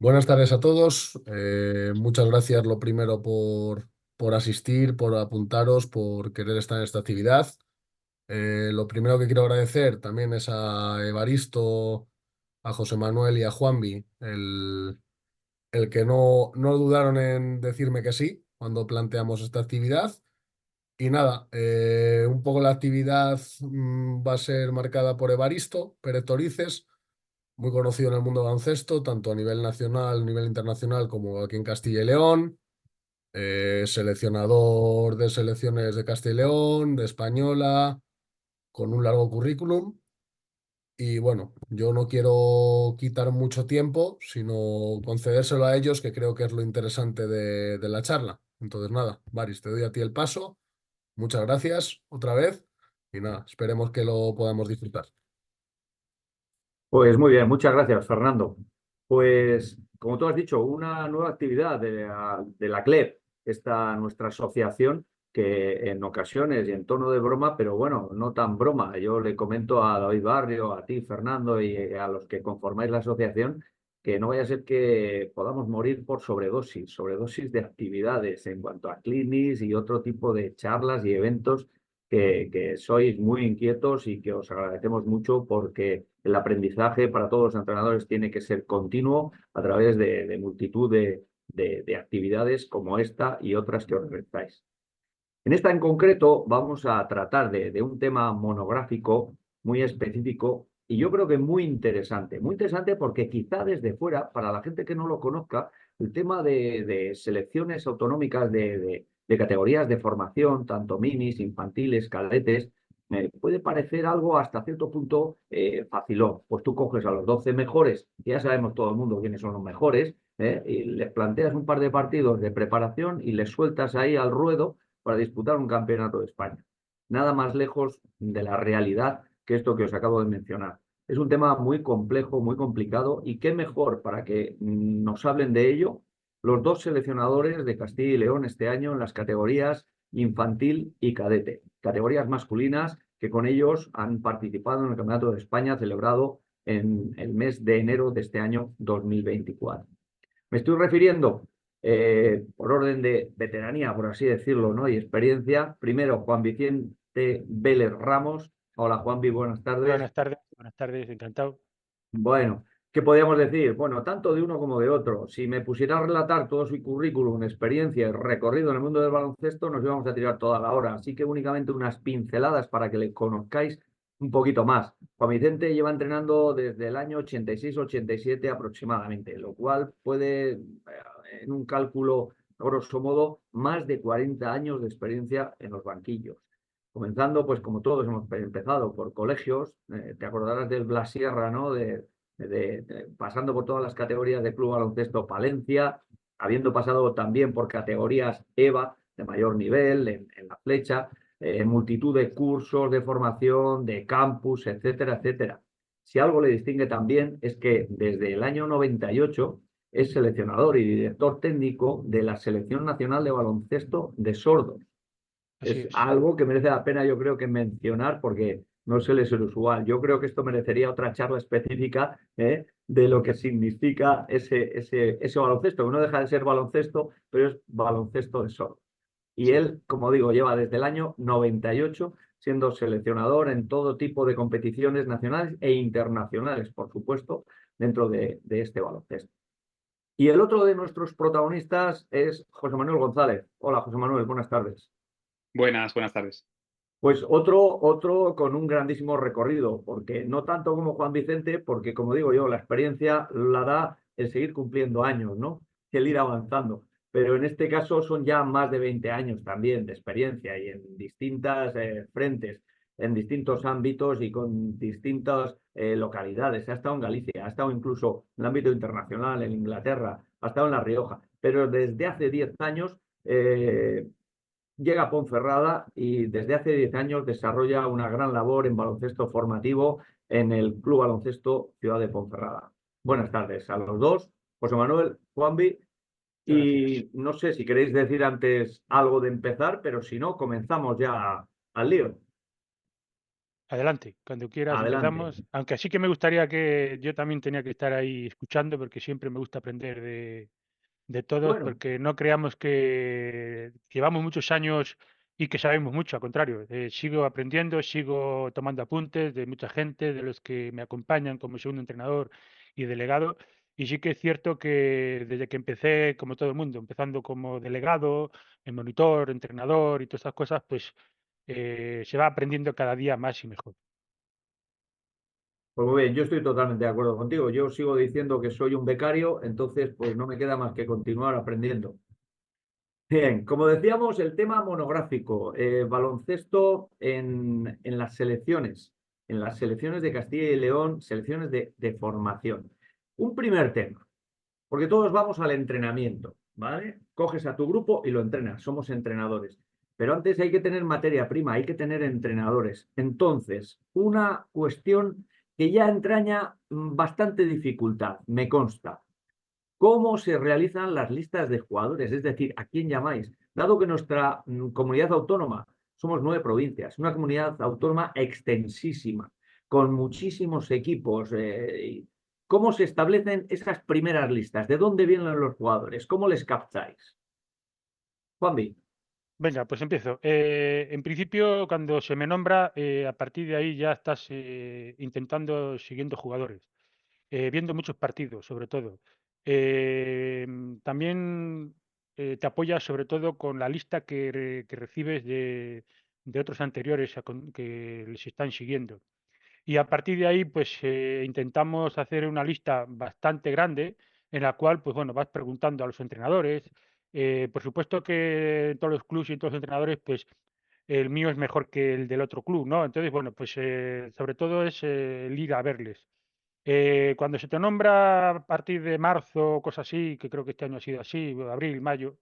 Buenas tardes a todos. Muchas gracias lo primero por asistir, por apuntaros, por querer estar en esta actividad. Lo primero que quiero agradecer también es a Evaristo, a José Manuel y a Juanvi, el que no dudaron en decirme que sí cuando planteamos esta actividad. Y nada, un poco la actividad va a ser marcada por Evaristo Pérez Torices, muy conocido en el mundo del baloncesto, tanto a nivel nacional, a nivel internacional, como aquí en Castilla y León. Seleccionador de selecciones de Castilla y León, de Española, con un largo currículum. Y bueno, yo no quiero quitar mucho tiempo, sino concedérselo a ellos, que creo que es lo interesante de la charla. Entonces, nada, Baris, te doy a ti el paso. Muchas gracias otra vez. Y nada, esperemos que lo podamos disfrutar. Pues muy bien, muchas gracias, Fernando. Pues, como tú has dicho, una nueva actividad de la CLEP, esta nuestra asociación, que en ocasiones y en tono de broma, pero bueno, no tan broma. Yo le comento a David Barrio, a ti, Fernando, y a los que conformáis la asociación, que no vaya a ser que podamos morir por sobredosis de actividades en cuanto a clinics y otro tipo de charlas y eventos que sois muy inquietos y que os agradecemos mucho porque el aprendizaje para todos los entrenadores tiene que ser continuo a través de multitud de actividades como esta y otras que organizáis. En esta en concreto vamos a tratar de un tema monográfico muy específico y yo creo que muy interesante porque quizá desde fuera, para la gente que no lo conozca, el tema de selecciones autonómicas de categorías de formación, tanto minis, infantiles, cadetes, puede parecer algo hasta cierto punto facilón. Pues tú coges a los 12 mejores, que ya sabemos todo el mundo quiénes son los mejores, y les planteas un par de partidos de preparación y les sueltas ahí al ruedo para disputar un campeonato de España. Nada más lejos de la realidad que esto que os acabo de mencionar. Es un tema muy complejo, muy complicado y qué mejor para que nos hablen de ello los dos seleccionadores de Castilla y León este año en las categorías infantil y cadete, categorías masculinas que con ellos han participado en el Campeonato de España celebrado en el mes de enero de este año 2024. Me estoy refiriendo, por orden de veteranía, por así decirlo, ¿no? Y experiencia. Primero, Juan Vicente Vélez Ramos. Hola, Juanvi, buenas tardes. Buenas tardes, encantado. Bueno, ¿qué podríamos decir? Bueno, tanto de uno como de otro. Si me pusiera a relatar todo su currículum, experiencia y recorrido en el mundo del baloncesto, nos íbamos a tirar toda la hora. Así que únicamente unas pinceladas para que le conozcáis un poquito más. Juan Vicente lleva entrenando desde el año 86-87 aproximadamente, lo cual puede, en un cálculo grosso modo, más de 40 años de experiencia en los banquillos. Comenzando, pues como todos hemos empezado por colegios, te acordarás del Blas Sierra, ¿no? Pasando por todas las categorías de Club Baloncesto Palencia, habiendo pasado también por categorías EVA de mayor nivel en la flecha, multitud de cursos de formación, de campus, etcétera, etcétera. Si algo le distingue también es que desde el año 98 es seleccionador y director técnico de la Selección Nacional de Baloncesto de Sordos. Así Es es. algo que merece la pena, yo creo, que mencionar porque no suele ser usual. Yo creo que esto merecería otra charla específica de lo que significa ese baloncesto, que no deja de ser baloncesto, pero es baloncesto de sordos. Y Sí. él, como digo, lleva desde el año 98 siendo seleccionador en todo tipo de competiciones nacionales e internacionales, por supuesto, dentro de este baloncesto. Y el otro de nuestros protagonistas es José Manuel González. Hola, José Manuel, buenas tardes. Buenas tardes. Pues otro con un grandísimo recorrido, porque no tanto como Juan Vicente, porque como digo yo, la experiencia la da el seguir cumpliendo años, ¿no? El ir avanzando. Pero en este caso son ya más de 20 años también de experiencia y en distintas frentes, en distintos ámbitos y con distintas localidades. Ha estado en Galicia, ha estado incluso en el ámbito internacional, en Inglaterra, ha estado en La Rioja, pero desde hace 10 años llega a Ponferrada y desde hace 10 años desarrolla una gran labor en baloncesto formativo en el Club Baloncesto Ciudad de Ponferrada. Buenas tardes a los dos, José Manuel, Juanvi, Gracias. y no sé si queréis decir antes algo de empezar, pero si no, comenzamos ya al lío. Adelante, cuando quieras Adelante. empezamos. Aunque sí que me gustaría que yo también tenía que estar ahí escuchando, porque siempre me gusta aprender de todos, Bueno, porque no creamos que llevamos muchos años y que sabemos mucho, al contrario. Sigo aprendiendo, sigo tomando apuntes de mucha gente, de los que me acompañan como segundo entrenador y delegado. Y sí que es cierto que desde que empecé, como todo el mundo, empezando como delegado, monitor, entrenador y todas esas cosas, pues se va aprendiendo cada día más y mejor. pues muy bien, yo estoy totalmente de acuerdo contigo. Yo sigo diciendo que soy un becario, entonces pues no me queda más que continuar aprendiendo. Bien, como decíamos, el tema monográfico, baloncesto en en las selecciones de Castilla y León, selecciones de formación. Un primer tema, porque todos vamos al entrenamiento, ¿vale? Coges a tu grupo y lo entrenas, somos entrenadores. Pero antes hay que tener materia prima, hay que tener entrenadores. Entonces, una cuestión que ya entraña bastante dificultad, me consta. ¿Cómo se realizan las listas de jugadores? Es decir, ¿a quién llamáis? Dado que nuestra comunidad autónoma, somos 9 provincias, una comunidad autónoma extensísima, con muchísimos equipos. ¿Cómo se establecen esas primeras listas? ¿De dónde vienen los jugadores? ¿Cómo les captáis? Juanvi. Venga, pues empiezo. En principio, cuando se me nombra, a partir de ahí ya estás intentando, siguiendo jugadores, viendo muchos partidos, sobre todo. También te apoyas sobre todo con la lista que recibes de otros anteriores que les están siguiendo. Y a partir de ahí, pues intentamos hacer una lista bastante grande en la cual, pues bueno, vas preguntando a los entrenadores. Por supuesto que en todos los clubes y en todos los entrenadores, pues el mío es mejor que el del otro club, ¿no? Entonces, bueno, pues sobre todo es el ir a verles. Cuando se te nombra a partir de marzo o cosas así, que creo que este año ha sido así, abril, mayo,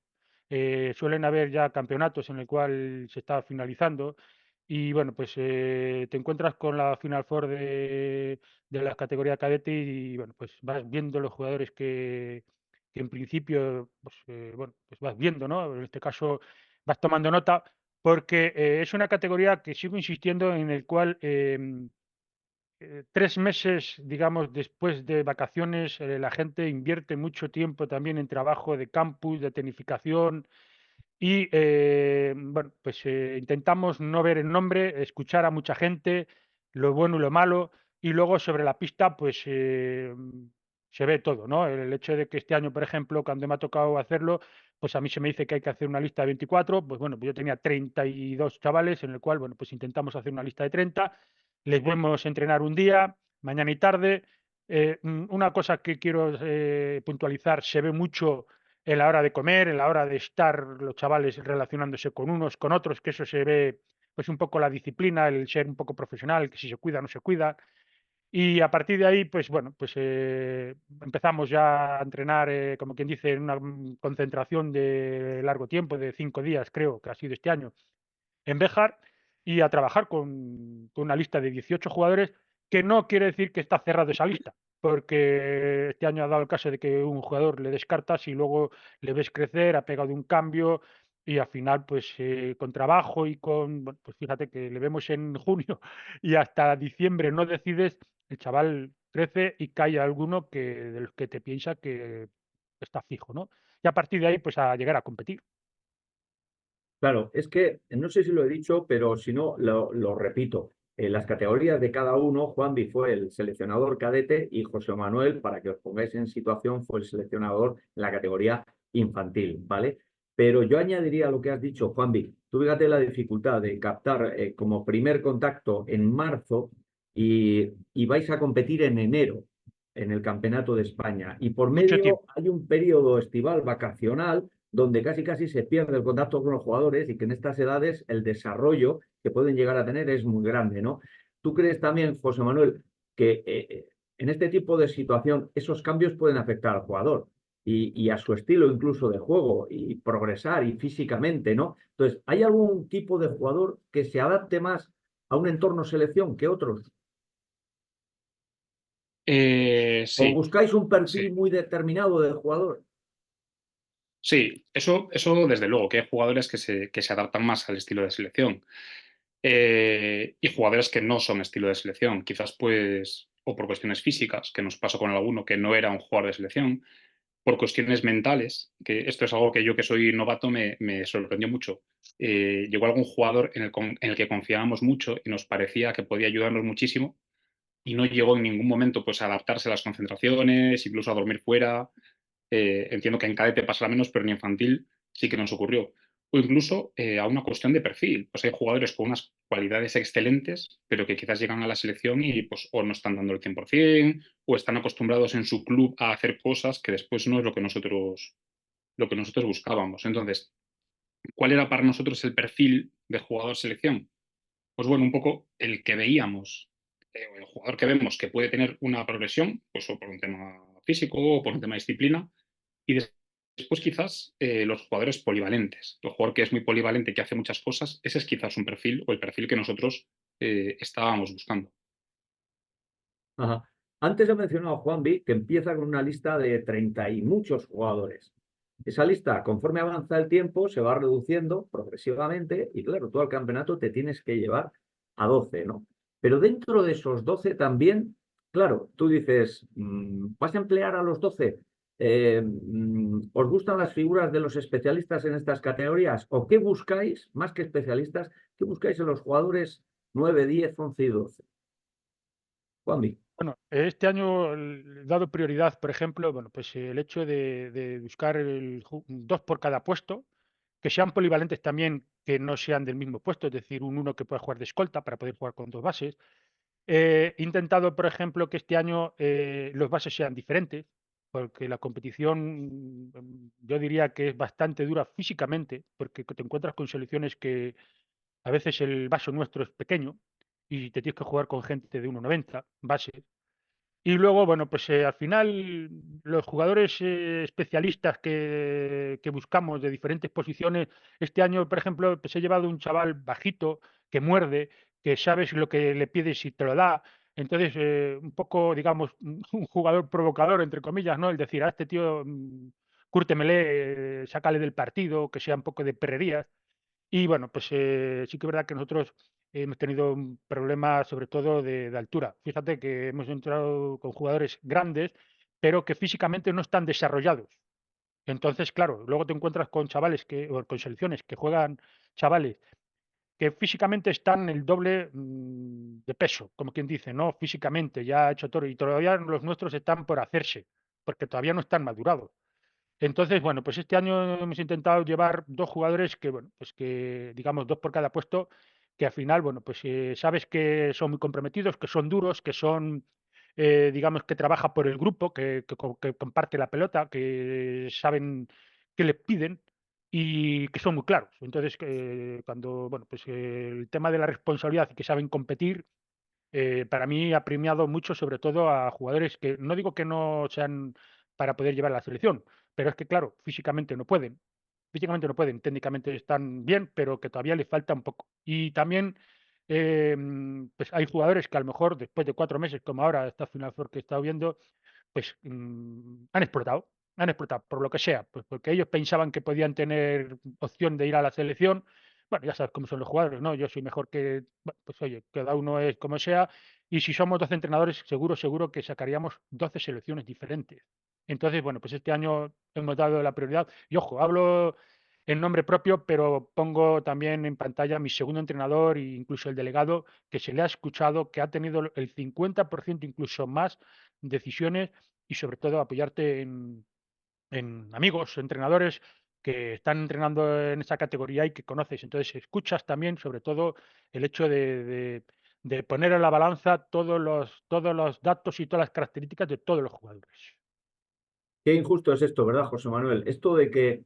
suelen haber ya campeonatos en el cual se está finalizando y bueno, pues te encuentras con la Final Four de la categoría cadete y bueno, pues vas viendo los jugadores que en principio, pues bueno, pues vas viendo, ¿no? En este caso vas tomando nota porque es una categoría que sigo insistiendo en el cual 3 meses, digamos, después de vacaciones, la gente invierte mucho tiempo también en trabajo de campus, de tecnificación y, bueno, pues intentamos no ver el nombre, escuchar a mucha gente, lo bueno y lo malo, y luego sobre la pista, pues se ve todo, ¿no? El hecho de que este año, por ejemplo, cuando me ha tocado hacerlo, pues a mí se me dice que hay que hacer una lista de 24, pues bueno, pues yo tenía 32 chavales, en el cual, bueno, pues intentamos hacer una lista de 30, les vemos entrenar un día, mañana y tarde. Una cosa que quiero puntualizar, se ve mucho en la hora de comer, en la hora de estar los chavales relacionándose con unos, con otros, que eso se ve pues un poco la disciplina, el ser un poco profesional, que si se cuida o no se cuida. Y a partir de ahí, pues bueno, pues empezamos ya a entrenar, como quien dice, en una concentración de largo tiempo, de 5 días, creo que ha sido este año, en Béjar y a trabajar con una lista de 18 jugadores, que no quiere decir que está cerrado esa lista, porque este año ha dado el caso de que un jugador le descartas y luego le ves crecer, ha pegado un cambio y al final, pues con trabajo y con, bueno, pues fíjate que le vemos en junio y hasta diciembre no decides, el chaval crece y cae alguno que de los que te piensa que está fijo, ¿no? Y a partir de ahí, pues a llegar a competir. Claro, es que no sé si lo he dicho, pero si no, lo repito. En las categorías de cada uno, Juanvi fue el seleccionador cadete y José Manuel, para que os pongáis en situación, fue el seleccionador en la categoría infantil, ¿vale? Pero yo añadiría lo que has dicho, Juanvi. Tú fíjate la dificultad de captar como primer contacto en marzo y vais a competir en enero en el Campeonato de España. Y por Mucho medio tiempo. hay un periodo estival vacacional donde casi casi se pierde el contacto con los jugadores y que en estas edades el desarrollo que pueden llegar a tener es muy grande, ¿no? ¿Tú crees también, José Manuel, que en este tipo de situación esos cambios pueden afectar al jugador y a su estilo incluso de juego y progresar y físicamente, ¿no? Entonces, ¿hay algún tipo de jugador que se adapte más a un entorno selección que otros? ¿O Sí, buscáis un perfil sí, muy determinado de jugador? sí, eso desde luego, que hay jugadores que se adaptan más al estilo de selección. y jugadores que no son estilo de selección, quizás pues, o por cuestiones físicas, que nos pasó con alguno que no era un jugador de selección, por cuestiones mentales, que esto es algo que yo que soy novato me sorprendió mucho. Llegó algún jugador en el que confiábamos mucho y nos parecía que podía ayudarnos muchísimo y no llegó en ningún momento pues, a adaptarse a las concentraciones, incluso a dormir fuera. Entiendo que en cadete pasará menos, pero en infantil sí que nos ocurrió. O incluso a una cuestión de perfil. Pues hay jugadores con unas cualidades excelentes, pero que quizás llegan a la selección y pues o no están dando el 100% o están acostumbrados en su club a hacer cosas que después no es lo que nosotros buscábamos. Entonces, ¿cuál era para nosotros el perfil de jugador selección? Pues bueno, un poco el que veíamos, el jugador que vemos que puede tener una progresión, pues o por un tema físico o por un tema de disciplina, y después quizás los jugadores polivalentes. El jugador que es muy polivalente, que hace muchas cosas, ese es quizás un perfil o el perfil que nosotros estábamos buscando. Ajá. Antes he mencionado a Juanvi que empieza con una lista de 30 y muchos jugadores. Esa lista, conforme avanza el tiempo, se va reduciendo progresivamente y claro, tú al campeonato te tienes que llevar a 12, ¿no? Pero dentro de esos 12 también, claro, tú dices, ¿vas a emplear a los 12? ¿Os gustan las figuras de los especialistas en estas categorías? ¿O qué buscáis, más que especialistas, qué buscáis en los jugadores 9, 10, 11 y 12? Juanvi. Bueno, este año he dado prioridad, por ejemplo, bueno, pues el hecho de buscar dos por cada puesto, que sean polivalentes también, que no sean del mismo puesto, es decir, uno que pueda jugar de escolta para poder jugar con dos bases. He intentado, por ejemplo, que este año los bases sean diferentes, porque la competición yo diría que es bastante dura físicamente, porque te encuentras con selecciones que a veces el vaso nuestro es pequeño y te tienes que jugar con gente de 1,90 base. Y luego, bueno, pues al final los jugadores especialistas que buscamos de diferentes posiciones, este año, por ejemplo, pues he llevado un chaval bajito que muerde, que sabes lo que le pides y te lo da. Entonces, un poco, digamos, un jugador provocador, entre comillas, ¿no? El decir, a este tío, cúrtemele, sácale del partido, que sea un poco de perrerías. Y bueno, pues sí que es verdad que nosotros hemos tenido un problema sobre todo de altura. Fíjate que hemos entrado con jugadores grandes, pero que físicamente no están desarrollados. Entonces, claro, luego te encuentras con chavales o con selecciones que juegan chavales que físicamente están el doble de peso, como quien dice, ¿no? Físicamente, ya ha hecho todo, y todavía los nuestros están por hacerse, porque todavía no están madurados. Entonces, bueno, pues este año hemos intentado llevar dos jugadores que, bueno, pues que, digamos, dos por cada puesto, que al final, bueno, pues sabes que son muy comprometidos, que son duros, que son, digamos, que trabaja por el grupo, que comparte la pelota, que saben qué le piden y que son muy claros. Entonces, cuando, bueno, pues el tema de la responsabilidad y que saben competir, para mí ha premiado mucho, sobre todo a jugadores que no digo que no sean para poder llevar a la selección, pero es que, claro, físicamente no pueden. Físicamente no pueden, técnicamente están bien, pero que todavía les falta un poco. Y también pues hay jugadores que a lo mejor después de 4 meses, como ahora esta Final Four que he estado viendo, pues han explotado por lo que sea, pues porque ellos pensaban que podían tener opción de ir a la selección. Bueno, ya sabes cómo son los jugadores, ¿no? Yo soy mejor que, bueno, pues oye, cada uno es como sea, y si somos 12 entrenadores, seguro que sacaríamos 12 selecciones diferentes. Entonces, bueno, pues este año hemos dado la prioridad, y ojo, hablo en nombre propio, pero pongo también en pantalla a mi segundo entrenador e incluso el delegado, que se le ha escuchado, que ha tenido el 50% incluso más decisiones y sobre todo apoyarte en amigos, entrenadores que están entrenando en esa categoría y que conoces. Entonces escuchas también sobre todo el hecho de poner en la balanza todos los datos y todas las características de todos los jugadores. Qué injusto es esto, ¿verdad, José Manuel? Esto de que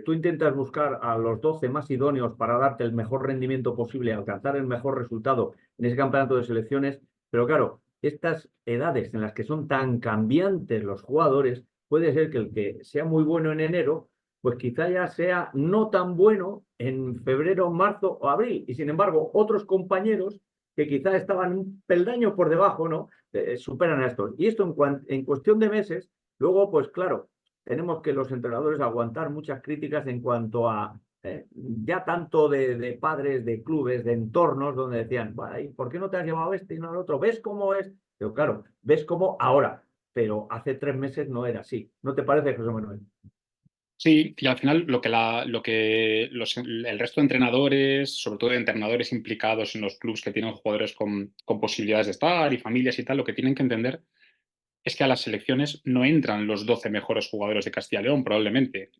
tú intentas buscar a los 12 más idóneos para darte el mejor rendimiento posible, alcanzar el mejor resultado en ese campeonato de selecciones, pero claro, estas edades en las que son tan cambiantes los jugadores, puede ser que el que sea muy bueno en enero, pues quizá ya sea no tan bueno en febrero, marzo o abril. Y sin embargo, otros compañeros que quizá estaban un peldaño por debajo, ¿no? Superan a estos. Y esto en cuestión de meses. Luego, pues claro, tenemos que los entrenadores aguantar muchas críticas en cuanto a ya tanto de padres, de clubes, de entornos, donde decían, "Bueno, ¿y por qué no te has llevado este y no al otro? ¿Ves cómo es? Pero claro, ves cómo ahora, pero hace 3 meses no era así. ¿No te parece, José Manuel? Sí, y al final el resto de entrenadores, sobre todo de entrenadores implicados en los clubes que tienen jugadores con posibilidades de estar y familias y tal, lo que tienen que entender es que a las selecciones no entran los 12 mejores jugadores de Castilla y León, probablemente.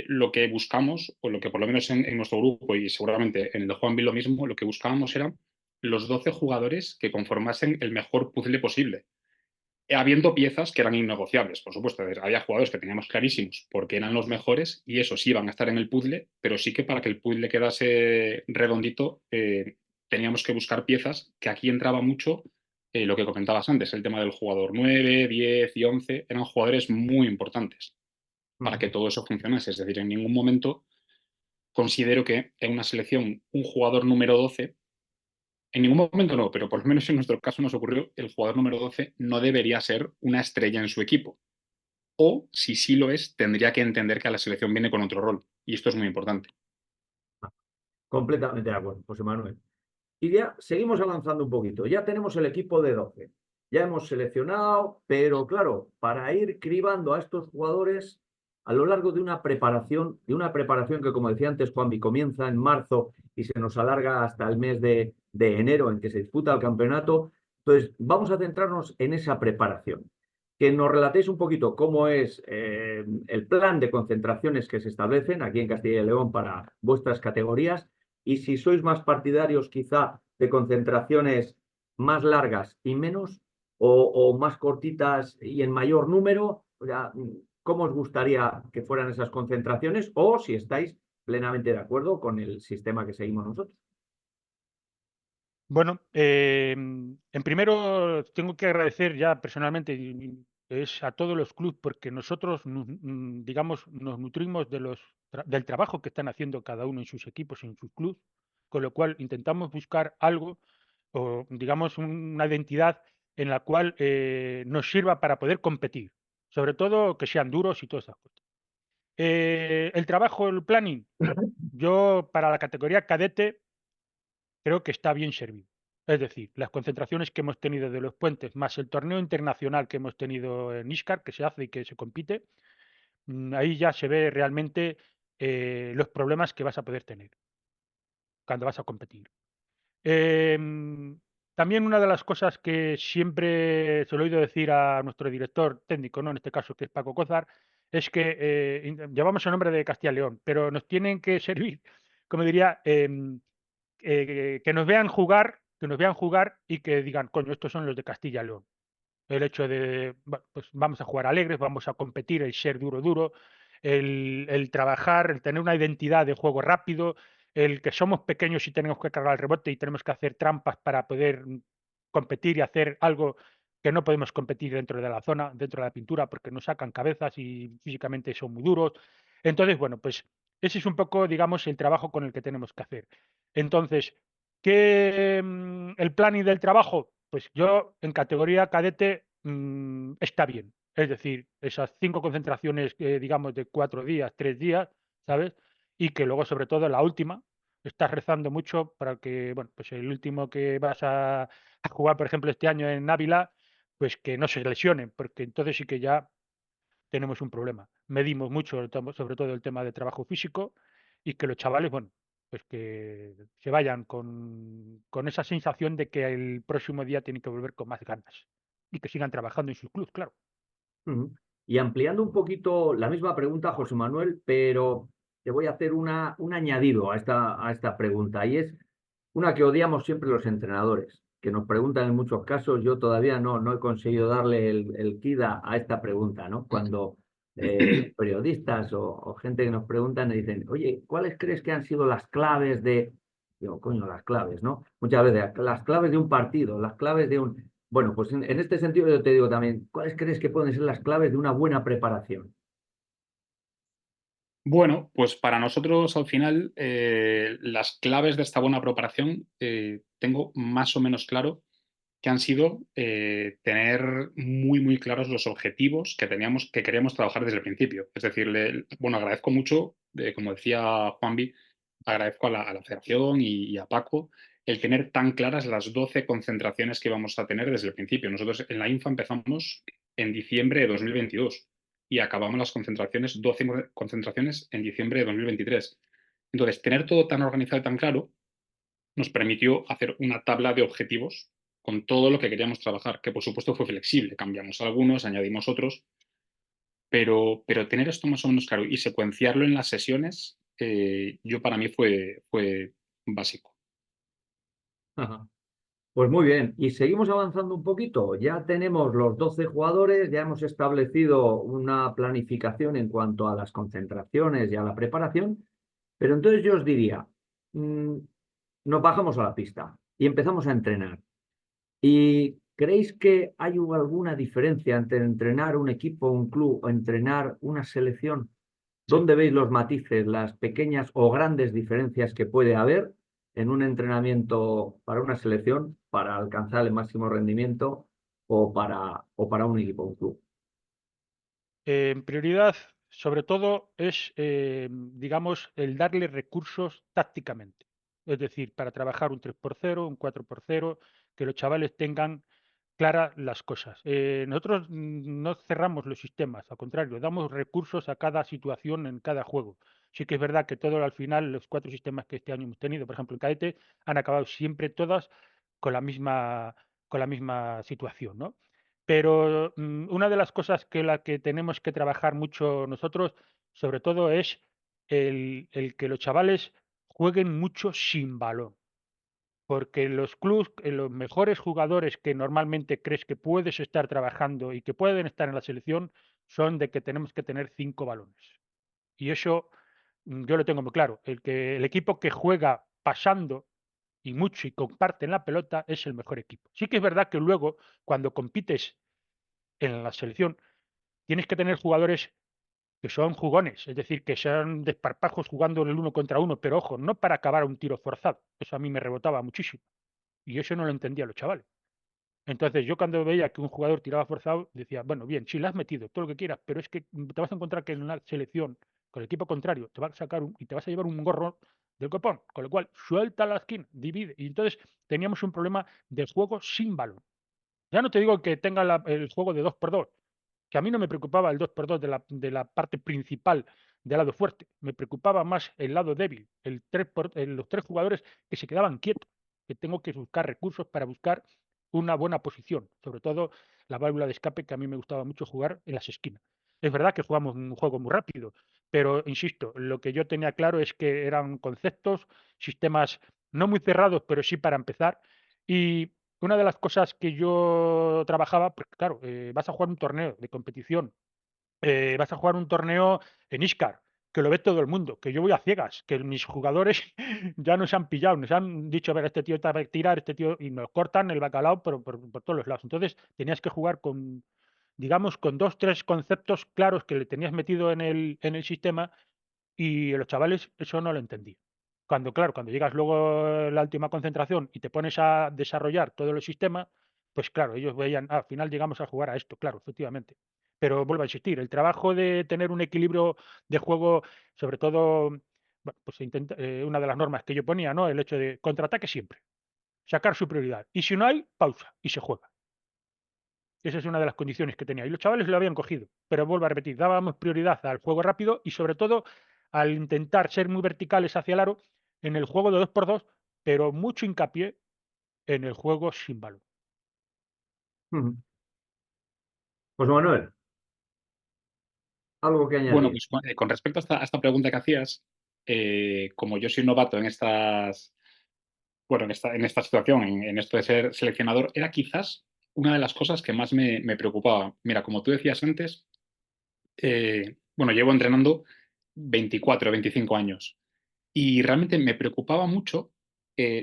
Lo que buscamos, o lo que por lo menos en nuestro grupo y seguramente en el de Juanvi lo mismo, lo que buscábamos eran los 12 jugadores que conformasen el mejor puzzle posible, habiendo piezas que eran innegociables, por supuesto. Había jugadores que teníamos clarísimos porque eran los mejores y esos iban a estar en el puzzle, pero sí que para que el puzzle quedase redondito teníamos que buscar piezas, que aquí entraba mucho lo que comentabas antes, el tema del jugador 9, 10 y 11, eran jugadores muy importantes para que todo eso funcionase. Es decir, en ningún momento considero que en una selección un jugador número 12, en ningún momento no, pero por lo menos en nuestro caso nos ocurrió, el jugador número 12 no debería ser una estrella en su equipo. O, si sí lo es, tendría que entender que la selección viene con otro rol. Y esto es muy importante. Completamente de acuerdo, José Manuel. Y ya seguimos avanzando un poquito. Ya tenemos el equipo de 12. Ya hemos seleccionado, pero claro, para ir cribando a estos jugadores a lo largo de una preparación que, como decía antes, Juanvi, comienza en marzo y se nos alarga hasta el mes de enero en que se disputa el campeonato. Entonces, vamos a centrarnos en esa preparación. Que nos relatéis un poquito cómo es el plan de concentraciones que se establecen aquí en Castilla y León para vuestras categorías y si sois más partidarios quizá de concentraciones más largas y menos o más cortitas y en mayor número, o sea, ¿cómo os gustaría que fueran esas concentraciones o si estáis plenamente de acuerdo con el sistema que seguimos nosotros? Bueno, en primero tengo que agradecer ya personalmente es a todos los clubes porque nosotros, digamos, nos nutrimos del trabajo que están haciendo cada uno en sus equipos, en sus clubes, con lo cual intentamos buscar algo o, digamos, una identidad en la cual nos sirva para poder competir, sobre todo que sean duros y todas esas cosas. El trabajo, el planning, yo para la categoría cadete creo que está bien servido. Es decir, las concentraciones que hemos tenido de los puentes, más el torneo internacional que hemos tenido en ISCAR, que se hace y que se compite, ahí ya se ve realmente los problemas que vas a poder tener cuando vas a competir. Em, También una de las cosas que siempre se lo he oído decir a nuestro director técnico, ¿no? En este caso que es Paco Cózar, es que llevamos el nombre de Castilla y León, pero nos tienen que servir, como diría, que nos vean jugar y que digan, coño, estos son los de Castilla y León. El hecho de, bueno, pues vamos a jugar alegres, vamos a competir, el ser duro, duro, el trabajar, el tener una identidad de juego rápido, el que somos pequeños y tenemos que cargar el rebote y tenemos que hacer trampas para poder competir y hacer algo que no podemos competir dentro de la zona, dentro de la pintura, porque nos sacan cabezas y físicamente son muy duros. Entonces, bueno, pues ese es un poco, digamos, el trabajo con el que tenemos que hacer. Entonces, ¿qué el planning del trabajo? Pues yo en categoría cadete está bien. Es decir, esas 5 concentraciones, digamos, de 4 días, 3 días, ¿sabes? Y que luego, sobre todo, la última, estás rezando mucho para que, bueno, pues el último que vas a jugar, por ejemplo, este año en Ávila, pues que no se lesionen, porque entonces sí que ya tenemos un problema. Medimos mucho, sobre todo el tema de trabajo físico y que los chavales, bueno, pues que se vayan con esa sensación de que el próximo día tienen que volver con más ganas y que sigan trabajando en sus clubes, claro. Y ampliando un poquito la misma pregunta, José Manuel, pero te voy a hacer un añadido a esta pregunta, y es una que odiamos siempre los entrenadores, que nos preguntan en muchos casos, yo todavía no he conseguido darle el quid a esta pregunta, ¿no? Cuando periodistas o gente que nos preguntan y dicen, oye, ¿cuáles crees que han sido las claves de, digo, coño, las claves, ¿no? Muchas veces, las claves de un partido, las claves de un... Bueno, pues en este sentido yo te digo también, ¿cuáles crees que pueden ser las claves de una buena preparación? Bueno, pues para nosotros al final las claves de esta buena preparación tengo más o menos claro que han sido tener muy, muy claros los objetivos que queríamos trabajar desde el principio. Es decir, bueno, agradezco mucho, como decía Juanvi, agradezco a la federación y a Paco el tener tan claras las 12 concentraciones que vamos a tener desde el principio. Nosotros en la INFA empezamos en diciembre de 2022 y acabamos las concentraciones, 12 concentraciones en diciembre de 2023. Entonces, tener todo tan organizado y tan claro nos permitió hacer una tabla de objetivos con todo lo que queríamos trabajar, que por supuesto fue flexible. Cambiamos algunos, añadimos otros, pero tener esto más o menos claro y secuenciarlo en las sesiones, yo para mí fue básico. Ajá. Pues muy bien, y seguimos avanzando un poquito. Ya tenemos los 12 jugadores, ya hemos establecido una planificación en cuanto a las concentraciones y a la preparación, pero entonces yo os diría, nos bajamos a la pista y empezamos a entrenar. ¿Y creéis que hay alguna diferencia entre entrenar un equipo, un club o entrenar una selección? Sí. ¿Dónde veis los matices, las pequeñas o grandes diferencias que puede haber en un entrenamiento para una selección para alcanzar el máximo rendimiento o para un equipo, un club? En prioridad, sobre todo, es, digamos, el darle recursos tácticamente. Es decir, para trabajar un 3x0, un 4x0, que los chavales tengan claras las cosas. Nosotros no cerramos los sistemas, al contrario, damos recursos a cada situación en cada juego. Sí que es verdad que todo al final, los 4 sistemas que este año hemos tenido, por ejemplo, en cadete, han acabado siempre todas con la misma situación, ¿no? Pero una de las cosas que la que tenemos que trabajar mucho nosotros, sobre todo, es el que los chavales jueguen mucho sin balón. Porque los clubs, los mejores jugadores que normalmente crees que puedes estar trabajando y que pueden estar en la selección son de que tenemos que tener 5 balones. Y eso yo lo tengo muy claro. El equipo que juega pasando y mucho y comparten la pelota es el mejor equipo. Sí que es verdad que luego, cuando compites en la selección, tienes que tener jugadores que son jugones, es decir, que sean desparpajos jugando el uno contra uno, pero ojo, no para acabar un tiro forzado. Eso a mí me rebotaba muchísimo. Y eso no lo entendía los chavales. Entonces, yo cuando veía que un jugador tiraba forzado, decía, bueno, bien, sí, le has metido todo lo que quieras, pero es que te vas a encontrar que en una selección con el equipo contrario te va a sacar y te vas a llevar un gorro del copón, con lo cual suelta la esquina, divide. Y entonces teníamos un problema de juego sin balón. Ya no te digo que tenga el juego de 2x2, que a mí no me preocupaba el 2x2 de la parte principal del lado fuerte, me preocupaba más el lado débil, los 3 jugadores que se quedaban quietos, que tengo que buscar recursos para buscar una buena posición, sobre todo la válvula de escape, que a mí me gustaba mucho jugar en las esquinas. Es verdad que jugamos un juego muy rápido, pero insisto, lo que yo tenía claro es que eran conceptos, sistemas no muy cerrados, pero sí para empezar. Y una de las cosas que yo trabajaba, porque claro, vas a jugar un torneo de competición, vas a jugar un torneo en ISCAR, que lo ve todo el mundo, que yo voy a ciegas, que mis jugadores ya nos han pillado, nos han dicho, a ver, este tío te va a tirar, este tío, y nos cortan el bacalao por todos los lados. Entonces tenías que jugar con, digamos, con 2, 3 conceptos claros que le tenías metido en el sistema y los chavales eso no lo entendían. Cuando, claro, cuando llegas luego a la última concentración y te pones a desarrollar todos los sistemas, pues claro, ellos veían, al final llegamos a jugar a esto, claro, efectivamente. Pero vuelvo a insistir, el trabajo de tener un equilibrio de juego, sobre todo, bueno, pues una de las normas que yo ponía, ¿no? El hecho de contraataque siempre, sacar su prioridad. Y si no hay, pausa y se juega. Esa es una de las condiciones que tenía. Y los chavales lo habían cogido. Pero vuelvo a repetir, dábamos prioridad al juego rápido y sobre todo al intentar ser muy verticales hacia el aro en el juego de 2x2, pero mucho hincapié en el juego sin balón. Ujú. Pues Manuel, algo que Bueno, añadir. pues con respecto a esta pregunta que hacías, como yo soy novato en estas, bueno, en esta situación, en esto de ser seleccionador, era quizás una de las cosas que más me preocupaba. Mira, como tú decías antes, bueno, llevo entrenando 24, 25 años y realmente me preocupaba mucho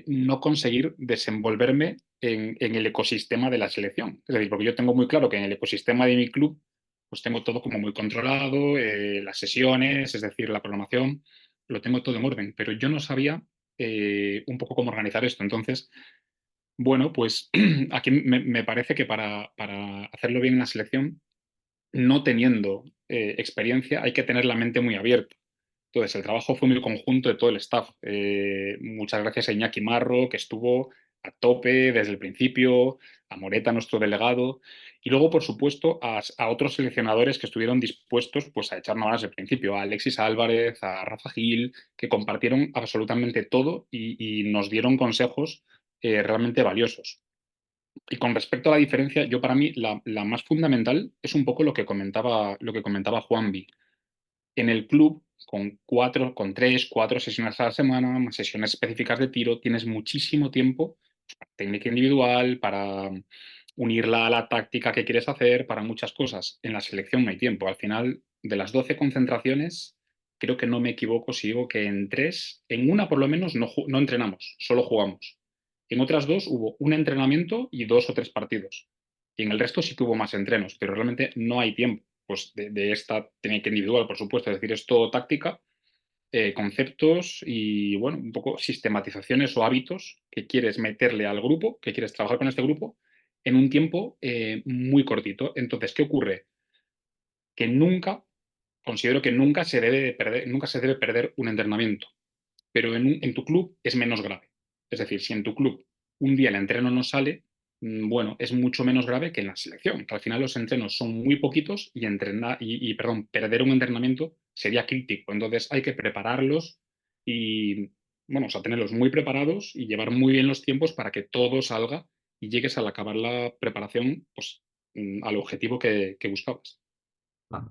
no conseguir desenvolverme en el ecosistema de la selección. Es decir, porque yo tengo muy claro que en el ecosistema de mi club pues tengo todo como muy controlado, las sesiones, es decir, la programación, lo tengo todo en orden, pero yo no sabía un poco cómo organizar esto. Entonces, Bueno, pues aquí me parece que para hacerlo bien en la selección, no teniendo experiencia, hay que tener la mente muy abierta. Entonces, el trabajo fue muy conjunto de todo el staff. Muchas gracias a Iñaki Marro, que estuvo a tope desde el principio, a Moreta, nuestro delegado, y luego, por supuesto, a otros seleccionadores que estuvieron dispuestos pues, a echarnos ganas desde el principio, a Alexis Álvarez, a Rafa Gil, que compartieron absolutamente todo y nos dieron consejos realmente valiosos. Y con respecto a la diferencia, yo para mí la más fundamental es un poco lo que comentaba Juanvi. En el club, con 3, 4 sesiones a la semana, más sesiones específicas de tiro, tienes muchísimo tiempo para técnica individual, para unirla a la táctica que quieres hacer, para muchas cosas. En la selección no hay tiempo. Al final, de las 12 concentraciones, creo que no me equivoco si digo que en 3, en una por lo menos, no entrenamos, solo jugamos. En otras 2 hubo un entrenamiento y 2 o 3 partidos. Y en el resto sí que hubo más entrenos, pero realmente no hay tiempo pues de esta técnica individual, por supuesto, es decir, es todo táctica, conceptos y, bueno, un poco sistematizaciones o hábitos que quieres meterle al grupo, que quieres trabajar con este grupo en un tiempo muy cortito. Entonces, ¿qué ocurre? Que considero que nunca se debe perder un entrenamiento, pero en tu club es menos grave. Es decir, si en tu club un día el entreno no sale, bueno, es mucho menos grave que en la selección, que al final los entrenos son muy poquitos perdón, perder un entrenamiento sería crítico. Entonces hay que prepararlos y, bueno, o sea, tenerlos muy preparados y llevar muy bien los tiempos para que todo salga y llegues al acabar la preparación, pues, al objetivo que buscabas. Ah,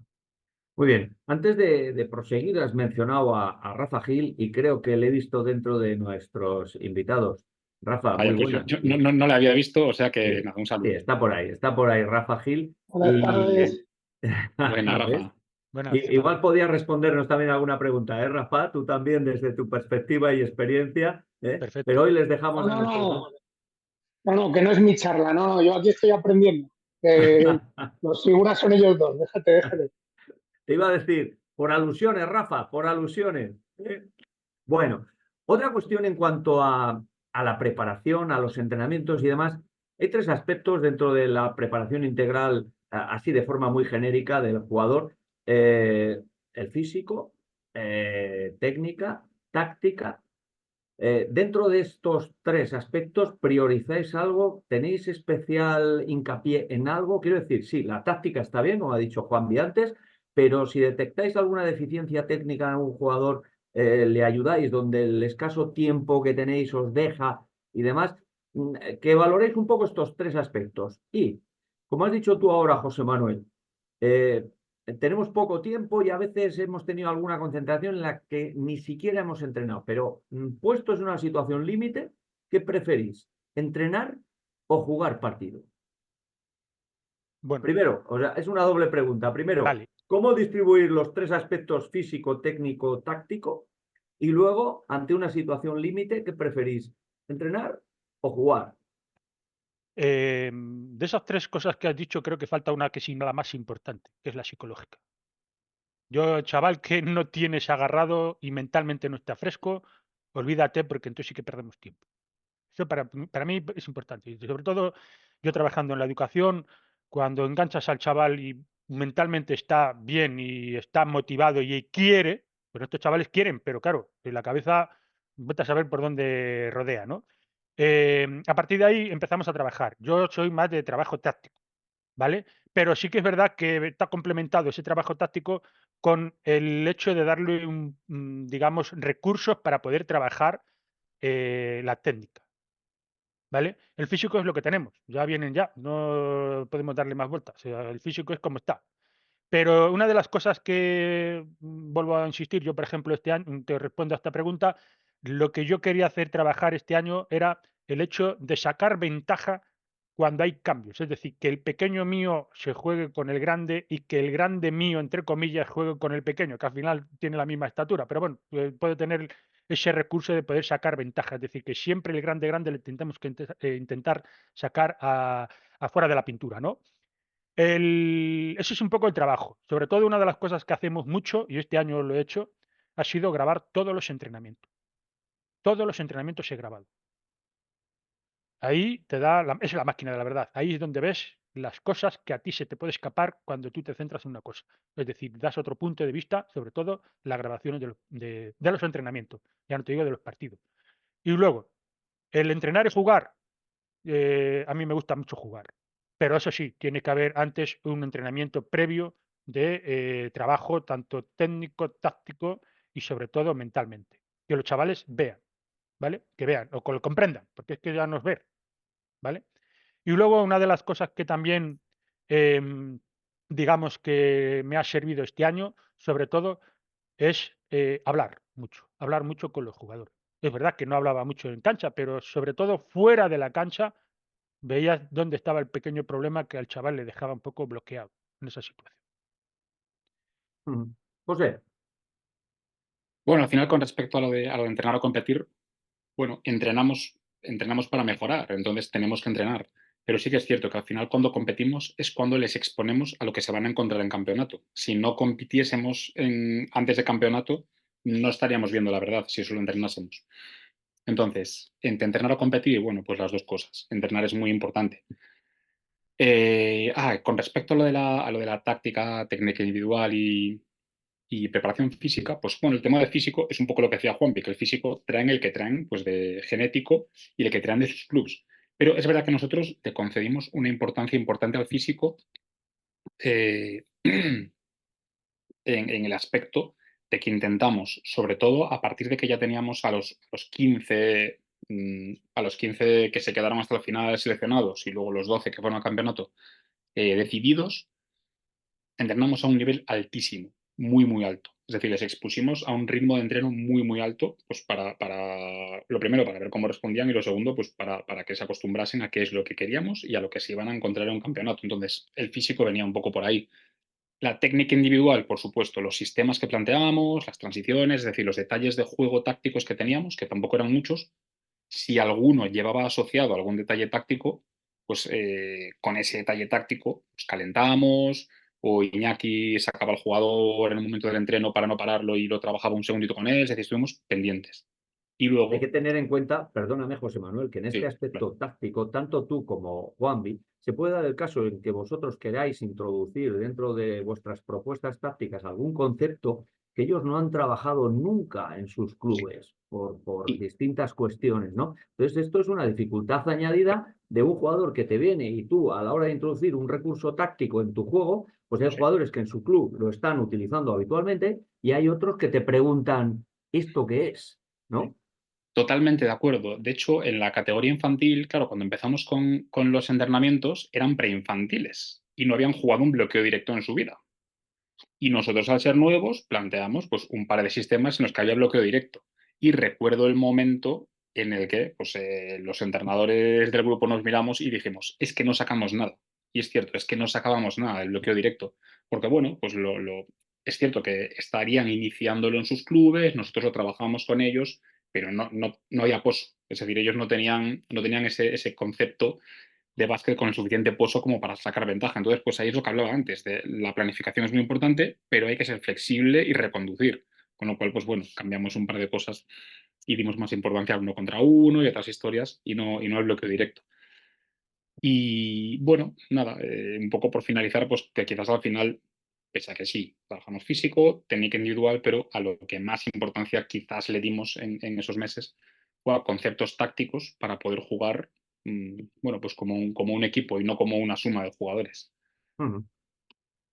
muy bien. Antes de proseguir, has mencionado a Rafa Gil y creo que le he visto dentro de nuestros invitados. Rafa, muy Vaya, pues buena. yo no la había visto, o sea que Sí, nada, un sí, saludo. está por ahí Rafa Gil. Buenas Y tardes. Buena, ¿ves? Rafa. Buenas Igual tardes. podías respondernos también alguna pregunta, ¿eh, Rafa? Tú también desde tu perspectiva y experiencia, ¿eh? Pero Perfecto. hoy les No, dejamos a no, nuestros... no, no, no, que no es mi charla, no, no, yo aquí estoy aprendiendo. Los figuras son ellos dos, déjate, déjate. Te iba a decir, por alusiones, Rafa, por alusiones. ¿Eh? Bueno, otra cuestión en cuanto a la preparación, a los entrenamientos y demás. Hay 3 aspectos dentro de la preparación integral, así de forma muy genérica del jugador. El físico, técnica, táctica. Dentro de estos 3 aspectos, ¿priorizáis algo? ¿Tenéis especial hincapié en algo? Quiero decir, sí, la táctica está bien, como ha dicho Juan antes, pero si detectáis alguna deficiencia técnica en un jugador, le ayudáis, donde el escaso tiempo que tenéis os deja y demás, que valoréis un poco estos 3 aspectos. Y, como has dicho tú ahora, José Manuel, eh, tenemos poco tiempo y a veces hemos tenido alguna concentración en la que ni siquiera hemos entrenado, pero puestos en una situación límite, ¿qué preferís? ¿Entrenar o jugar partido? Bueno, Primero, o sea, es una doble pregunta. Primero, vale. ¿cómo distribuir los 3 aspectos físico, técnico, táctico? Y luego, ante una situación límite, ¿qué preferís? ¿Entrenar o jugar? De esas 3 cosas que has dicho, creo que falta una que es la más importante, que es la psicológica. Yo, chaval que no tienes agarrado y mentalmente no está fresco, olvídate porque entonces sí que perdemos tiempo. Eso para mí es importante. Y sobre todo, yo trabajando en la educación, cuando enganchas al chaval y mentalmente está bien y está motivado y quiere, pues estos chavales quieren, pero claro, en la cabeza vete a saber por dónde rodea, ¿no? A partir de ahí empezamos a trabajar. Yo soy más de trabajo táctico, ¿vale? Pero sí que es verdad que está complementado ese trabajo táctico con el hecho de darle digamos, recursos para poder trabajar la técnica. ¿Vale? El físico es lo que tenemos, ya vienen ya, no podemos darle más vueltas, o sea, el físico es como está. Pero una de las cosas que, vuelvo a insistir, yo, por ejemplo, este año, te respondo a esta pregunta, lo que yo quería hacer trabajar este año era el hecho de sacar ventaja cuando hay cambios, es decir, que el pequeño mío se juegue con el grande y que el grande mío, entre comillas, juegue con el pequeño, que al final tiene la misma estatura, pero bueno, puede tener ese recurso de poder sacar ventaja, es decir, que siempre el grande le intentamos intentar sacar afuera de la pintura, ¿no? Eso es un poco el trabajo. Sobre todo, una de las cosas que hacemos mucho, y este año lo he hecho, ha sido grabar todos los entrenamientos. Todos los entrenamientos he grabado. Ahí te da, es la máquina de la verdad. Ahí es donde ves las cosas que a ti se te puede escapar cuando tú te centras en una cosa. Es decir, das otro punto de vista, sobre todo las grabaciones de los entrenamientos. Ya no te digo de los partidos. Y luego, el entrenar y jugar, a mí me gusta mucho jugar. Pero eso sí, tiene que haber antes un entrenamiento previo de trabajo, tanto técnico, táctico y sobre todo mentalmente. Que los chavales vean, ¿vale? Que vean o que lo comprendan, porque es que ya no es ver, ¿vale? Y luego una de las cosas que también, em, digamos que me ha servido este año, sobre todo, es hablar mucho con los jugadores. Es verdad que no hablaba mucho en cancha, pero sobre todo fuera de la cancha veías dónde estaba el pequeño problema que al chaval le dejaba un poco bloqueado en esa situación. José. Bueno, al final, con respecto a lo de entrenar o competir, bueno, entrenamos para mejorar, entonces tenemos que entrenar. Pero sí que es cierto que al final, cuando competimos, es cuando les exponemos a lo que se van a encontrar en campeonato. Si no compitiésemos antes de campeonato, no estaríamos viendo la verdad si solo entrenásemos. Entonces, entre entrenar o competir, bueno, pues las dos cosas. Entrenar es muy importante. Con respecto a lo de la táctica, técnica individual y preparación física, pues bueno, el tema del físico es un poco lo que decía Juanpi, que el físico traen el que traen, pues de genético y el que traen de sus clubs. Pero es verdad que nosotros te concedimos una importancia importante al físico eh, en el aspecto de que intentamos, sobre todo a partir de que ya teníamos a los 15, a los 15 que se quedaron hasta el final seleccionados y luego los 12 que fueron al campeonato decididos, entrenamos a un nivel altísimo, muy, muy alto. Es decir, les expusimos a un ritmo de entreno muy, muy alto, pues para lo primero, para ver cómo respondían y lo segundo, pues para que se acostumbrasen a qué es lo que queríamos y a lo que se iban a encontrar en un campeonato. Entonces, el físico venía un poco por ahí. La técnica individual, por supuesto, los sistemas que planteábamos, las transiciones, es decir, los detalles de juego tácticos que teníamos, que tampoco eran muchos, si alguno llevaba asociado algún detalle táctico, pues con ese detalle táctico pues, calentábamos, o Iñaki sacaba al jugador en el momento del entreno para no pararlo y lo trabajaba un segundito con él, es decir, estuvimos pendientes. Y Hay que luego, tener en cuenta, perdóname José Manuel, que en este sí, claro. aspecto táctico, tanto tú como Juanvi, se puede dar el caso en que vosotros queráis introducir dentro de vuestras propuestas tácticas algún concepto que ellos no han trabajado nunca en sus clubes por Y, distintas cuestiones, ¿no? Entonces, esto es una dificultad añadida de un jugador que te viene y tú, a la hora de introducir un recurso táctico en tu juego, pues hay sí, jugadores que en su club lo están utilizando habitualmente y hay otros que te preguntan, ¿esto qué es? sí. ¿No? Totalmente de acuerdo. De hecho, en la categoría infantil, claro, cuando empezamos con los entrenamientos, eran preinfantiles y no habían jugado un bloqueo directo en su vida. Y nosotros, al ser nuevos, planteamos pues, un par de sistemas en los que había bloqueo directo. Y recuerdo el momento en el que pues, los entrenadores del grupo nos miramos y dijimos, es que no sacamos nada. Y es cierto, es que no sacábamos nada del bloqueo directo. Porque, bueno, pues es cierto que estarían iniciándolo en sus clubes, nosotros lo trabajamos con ellos, pero no había pozo. Es decir, ellos no tenían ese concepto de básquet con el suficiente pozo como para sacar ventaja. Entonces, pues ahí es lo que hablaba antes, de la planificación es muy importante, pero hay que ser flexible y reconducir. Con lo cual, pues bueno, cambiamos un par de cosas y dimos más importancia a uno contra uno y otras historias y no al bloqueo directo. Y bueno, nada, un poco por finalizar, pues que quizás al final, pese a que sí, trabajamos físico, técnica individual, pero a lo que más importancia quizás le dimos en esos meses fue a conceptos tácticos para poder jugar, bueno, pues como un equipo y no como una suma de jugadores. Ujú.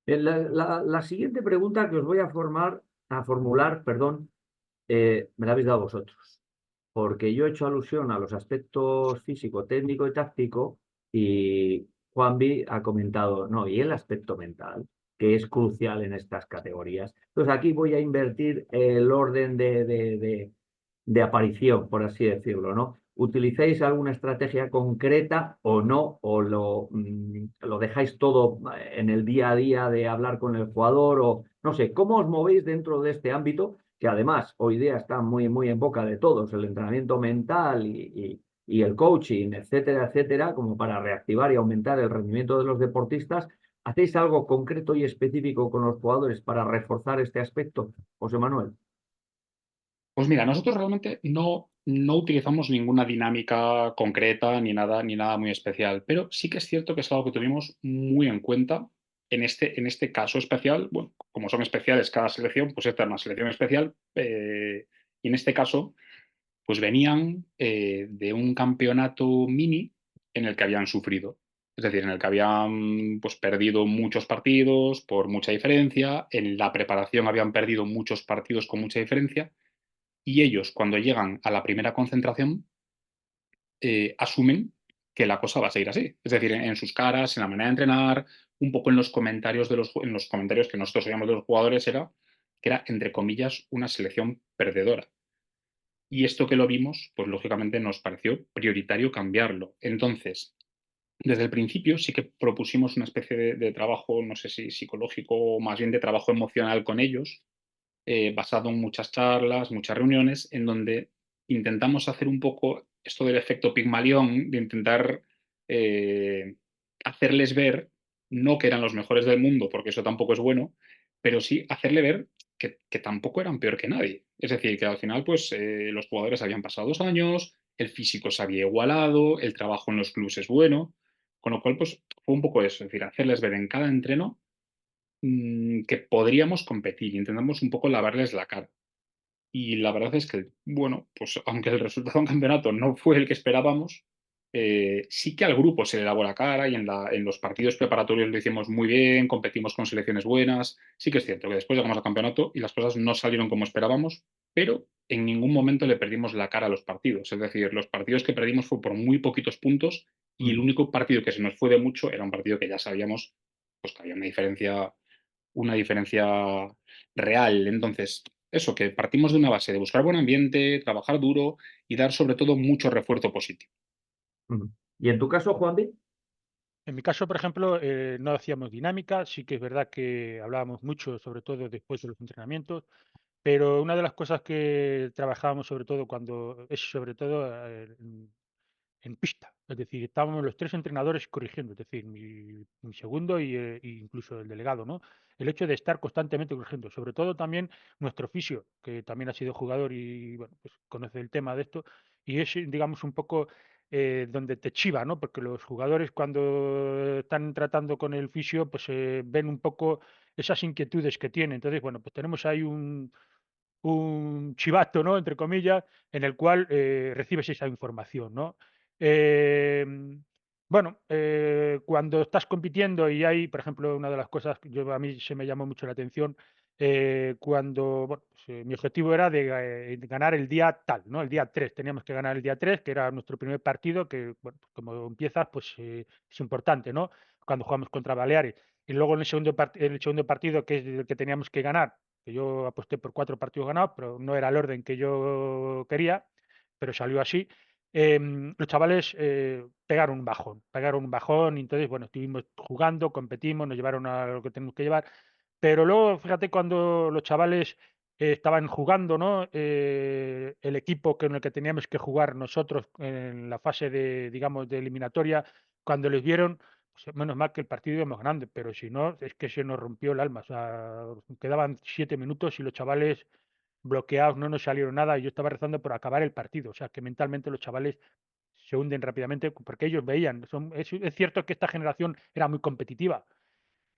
La siguiente pregunta que os voy a formular, perdón, me la habéis dado vosotros, porque yo he hecho alusión a los aspectos físico, técnico y táctico, y Juanvi ha comentado, no, y el aspecto mental, que es crucial en estas categorías. Entonces aquí voy a invertir el orden de aparición, por así decirlo, ¿no? ¿Utilizáis alguna estrategia concreta o no? ¿O lo dejáis todo en el día a día de hablar con el jugador? O no sé, ¿cómo os movéis dentro de este ámbito? Que además hoy día está muy, muy en boca de todos, el entrenamiento mental y el coaching, etcétera, etcétera, como para reactivar y aumentar el rendimiento de los deportistas. ¿Hacéis algo concreto y específico con los jugadores para reforzar este aspecto, José Manuel? Pues mira, nosotros realmente no no utilizamos ninguna dinámica concreta ni nada muy especial, pero sí que es cierto que es algo que tuvimos muy en cuenta en este caso especial. Bueno, como son especiales cada selección, pues esta es una selección especial, y en este caso pues venían de un campeonato mini en el que habían sufrido. Es decir, en el que habían pues, perdido muchos partidos por mucha diferencia, en la preparación habían perdido muchos partidos con mucha diferencia, y ellos cuando llegan a la primera concentración asumen que la cosa va a seguir así. Es decir, en sus caras, en la manera de entrenar, un poco en los comentarios en los comentarios que nosotros oíamos de los jugadores era que era, entre comillas, una selección perdedora. Y esto que lo vimos, pues lógicamente nos pareció prioritario cambiarlo. Entonces, desde el principio sí que propusimos una especie de trabajo, no sé si psicológico o más bien de trabajo emocional con ellos, basado en muchas charlas, muchas reuniones, en donde intentamos hacer un poco esto del efecto Pigmalión, de intentar eh, hacerles ver, no que eran los mejores del mundo, porque eso tampoco es bueno, pero sí hacerle ver que tampoco eran peor que nadie. Es decir, que al final pues, los jugadores habían pasado 2 años, el físico se había igualado, el trabajo en los clubes es bueno, con lo cual pues, fue un poco eso, es decir, hacerles ver en cada entreno que podríamos competir, intentamos un poco lavarles la cara. Y la verdad es que, bueno, pues aunque el resultado del campeonato no fue el que esperábamos, sí que al grupo se le lavó la cara y en los partidos preparatorios lo hicimos muy bien, competimos con selecciones buenas. Sí que es cierto que después llegamos al campeonato y las cosas no salieron como esperábamos, pero en ningún momento le perdimos la cara a los partidos. Es decir, los partidos que perdimos fue por muy poquitos puntos y el único partido que se nos fue de mucho era un partido que ya sabíamos pues, que había una diferencia real. Entonces, eso, que partimos de una base de buscar buen ambiente, trabajar duro y dar sobre todo mucho refuerzo positivo. ¿Y en tu caso, Juanvi? En mi caso, por ejemplo, no hacíamos dinámica, sí que es verdad que hablábamos mucho, sobre todo después de los entrenamientos, pero una de las cosas que trabajábamos sobre todo cuando es sobre todo en pista. Es decir, estábamos los tres entrenadores corrigiendo, es decir, mi segundo e incluso el delegado, ¿no? El hecho de estar constantemente corrigiendo, sobre todo también nuestro fisio, que también ha sido jugador y bueno, pues conoce el tema de esto, y es, digamos, un poco donde te chiva, ¿no? Porque los jugadores cuando están tratando con el fisio, pues ven un poco esas inquietudes que tienen. Entonces, bueno, pues tenemos ahí un chivato, ¿no? Entre comillas, en el cual recibes esa información, ¿no? Bueno, cuando estás compitiendo y hay, por ejemplo, una de las cosas que a mí se me llamó mucho la atención, cuando bueno, pues, mi objetivo era de ganar el día tal, ¿no? El día 3 teníamos que ganar el día 3 que era nuestro primer partido, que, bueno, pues, como empiezas, pues es importante, ¿no? Cuando jugamos contra Baleares. Y luego en el segundo partido, que es el que teníamos que ganar, que yo aposté por 4 partidos ganados, pero no era el orden que yo quería, pero salió así. Los chavales pegaron un bajón, y entonces, bueno, estuvimos jugando, competimos, nos llevaron a lo que tenemos que llevar, pero luego, fíjate, cuando los chavales estaban jugando, ¿no? El equipo con el que teníamos que jugar nosotros en la fase de, digamos, de eliminatoria, cuando les vieron, pues, menos mal que el partido íbamos ganando, pero si no, es que se nos rompió el alma. O sea, quedaban 7 minutos y los chavales bloqueados, no nos salieron nada y yo estaba rezando por acabar el partido. O sea, que mentalmente los chavales se hunden rápidamente porque ellos veían. Es cierto que esta generación era muy competitiva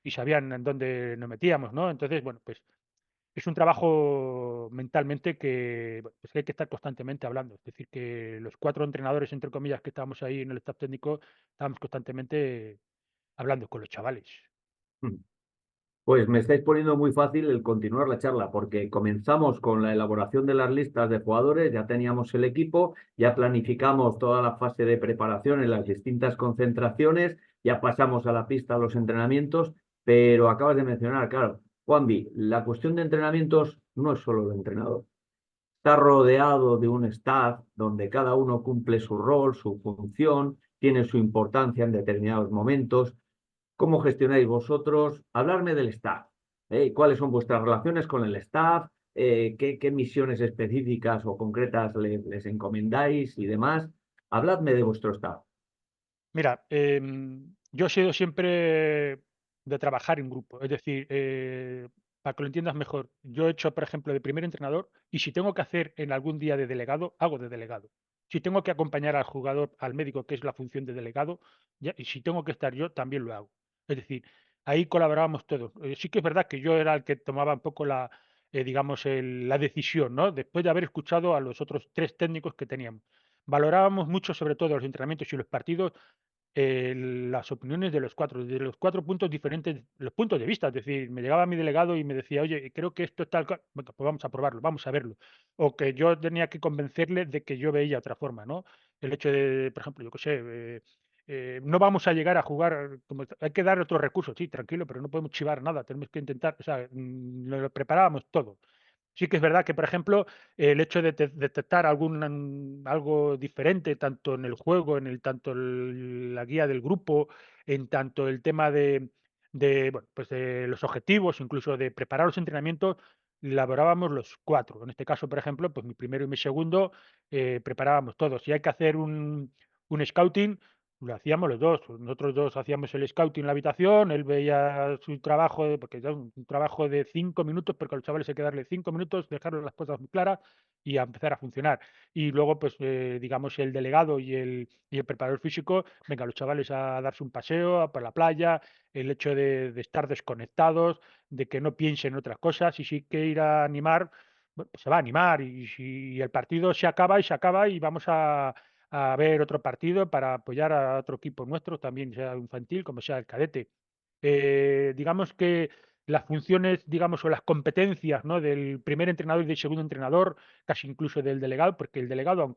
y sabían en dónde nos metíamos, ¿no? Entonces, bueno, pues es un trabajo mentalmente que, bueno, pues que hay que estar constantemente hablando. Es decir, que los 4 entrenadores, entre comillas, que estábamos ahí en el staff técnico, estábamos constantemente hablando con los chavales. Pues me estáis poniendo muy fácil el continuar la charla, porque comenzamos con la elaboración de las listas de jugadores, ya teníamos el equipo, ya planificamos toda la fase de preparación en las distintas concentraciones, ya pasamos a la pista, a los entrenamientos, pero acabas de mencionar, claro, Juanvi, la cuestión de entrenamientos no es solo el entrenador. Está rodeado de un staff donde cada uno cumple su rol, su función, tiene su importancia en determinados momentos. ¿Cómo gestionáis vosotros? Hablarme del staff. ¿Cuáles son vuestras relaciones con el staff? ¿Qué misiones específicas o concretas les encomendáis y demás? Habladme de vuestro staff. Mira, yo he sido siempre de trabajar en grupo, es decir, para que lo entiendas mejor, yo he hecho, por ejemplo, de primer entrenador y si tengo que hacer en algún día de delegado, hago de delegado. Si tengo que acompañar al jugador, al médico, que es la función de delegado, y si tengo que estar yo, también lo hago. Es decir, ahí colaborábamos todos. Sí que es verdad que yo era el que tomaba un poco digamos, la decisión, ¿no? Después de haber escuchado a los otros tres técnicos que teníamos. Valorábamos mucho, sobre todo, los entrenamientos y los partidos las opiniones de los cuatro puntos diferentes, los puntos de vista. Es decir, me llegaba mi delegado y me decía, oye, creo que esto es tal, venga, pues vamos a probarlo, vamos a verlo. O que yo tenía que convencerle de que yo veía otra forma, ¿no? El hecho de, por ejemplo, yo qué sé, no vamos a llegar a jugar, hay que dar otros recursos, sí, tranquilo, pero no podemos chivar nada, tenemos que intentar, o sea, lo preparábamos todo. Sí que es verdad que, por ejemplo, el hecho de detectar algo diferente, tanto en el juego, tanto la guía del grupo, en tanto el tema bueno, pues de los objetivos, incluso de preparar los entrenamientos, elaborábamos los cuatro. En este caso, por ejemplo, pues mi primero y mi segundo preparábamos todos. Si hay que hacer un scouting, lo hacíamos los dos. Nosotros dos hacíamos el scouting en la habitación, él veía su trabajo, porque era un trabajo de 5 minutos, porque a los chavales hay que darle 5 minutos, dejarles las cosas muy claras y a empezar a funcionar. Y luego, pues, digamos, el delegado y el preparador físico, venga, los chavales a darse un paseo por la playa, el hecho de estar desconectados, de que no piensen en otras cosas, y sí que ir a animar, bueno, pues se va a animar, y si el partido se acaba y se acaba, y vamos a ver otro partido para apoyar a otro equipo nuestro, también sea infantil como sea el cadete. Digamos que las funciones, digamos, o las competencias, ¿no? Del primer entrenador y del segundo entrenador, casi incluso del delegado, porque el delegado,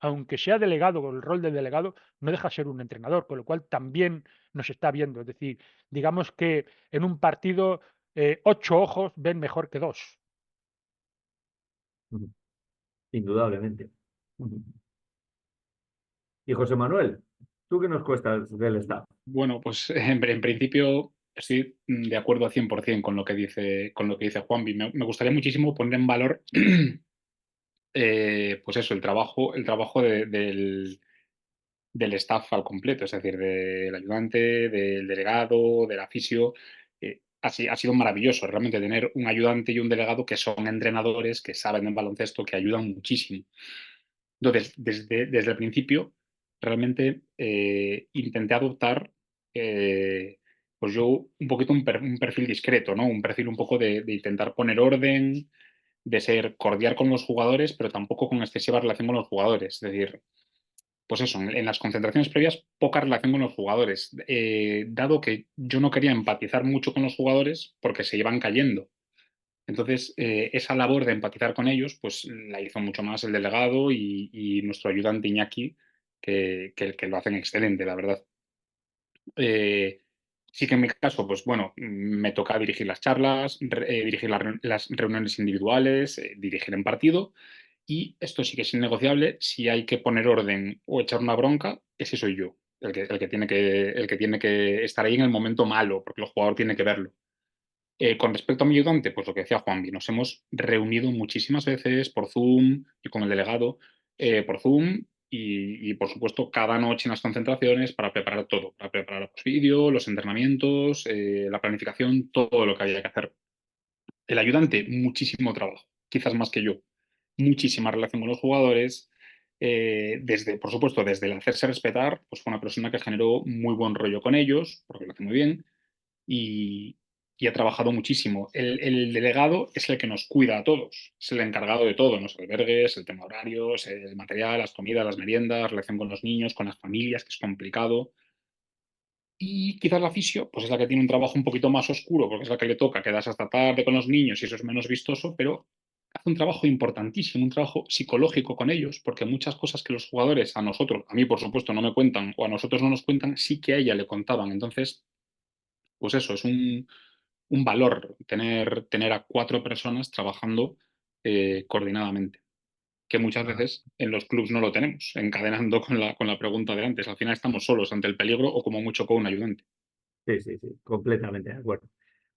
aunque sea delegado, o el rol del delegado, no deja de ser un entrenador, con lo cual también nos está viendo. Es decir, digamos que en un partido 8 ojos ven mejor que dos. Ujú. Indudablemente. Ujú. Y José Manuel, ¿tú qué nos cuestas del staff? Bueno, pues en principio estoy de acuerdo al 100% con lo que dice Juanvi. Me gustaría muchísimo poner en valor, pues eso, el trabajo del staff al completo, es decir, del ayudante, del delegado, del afisio. Ha sido maravilloso realmente tener un ayudante y un delegado que son entrenadores, que saben en baloncesto, que ayudan muchísimo. Entonces, desde el principio, realmente intenté adoptar, pues yo, un poquito un perfil discreto, ¿no? Un perfil un poco de intentar poner orden, de ser cordial con los jugadores, pero tampoco con excesiva relación con los jugadores. Es decir, pues eso, en las concentraciones previas, poca relación con los jugadores, dado que yo no quería empatizar mucho con los jugadores porque se iban cayendo. Entonces, esa labor de empatizar con ellos, pues la hizo mucho más el delegado y nuestro ayudante Iñaki, que lo hacen excelente, la verdad. Eh, sí que en mi caso, pues bueno, me toca dirigir las charlas, dirigir las reuniones individuales, dirigir en partido. Y esto sí que es innegociable. Si hay que poner orden o echar una bronca, ese soy yo, el que tiene que estar ahí en el momento malo, porque el jugador tiene que verlo. Con respecto a mi ayudante, pues lo que decía Juanvi, nos hemos reunido muchísimas veces por Zoom y con el delegado por Zoom y, por supuesto, cada noche en las concentraciones para preparar todo, para preparar los vídeos, los entrenamientos, la planificación, todo lo que había que hacer. El ayudante, muchísimo trabajo, quizás más que yo, muchísima relación con los jugadores. Por supuesto, desde el hacerse respetar, pues fue una persona que generó muy buen rollo con ellos, porque lo hace muy bien y, y ha trabajado muchísimo. El delegado es el que nos cuida a todos, es el encargado de todo, los albergues, el tema horarios, el material, las comidas, las meriendas, relación con los niños, con las familias, que es complicado. Y quizás la fisio, pues es la que tiene un trabajo un poquito más oscuro, porque es la que le toca quedarse hasta tarde con los niños y eso es menos vistoso, pero hace un trabajo importantísimo, un trabajo psicológico con ellos, porque muchas cosas que los jugadores a nosotros, a mí por supuesto no me cuentan o a nosotros no nos cuentan, sí que a ella le contaban. Entonces, pues eso, es un valor tener a 4 personas trabajando coordinadamente, que muchas Ah, veces en los clubs no lo tenemos, encadenando con la pregunta de antes. Al final estamos solos ante el peligro o como mucho con un ayudante. sí, sí, sí, completamente de acuerdo.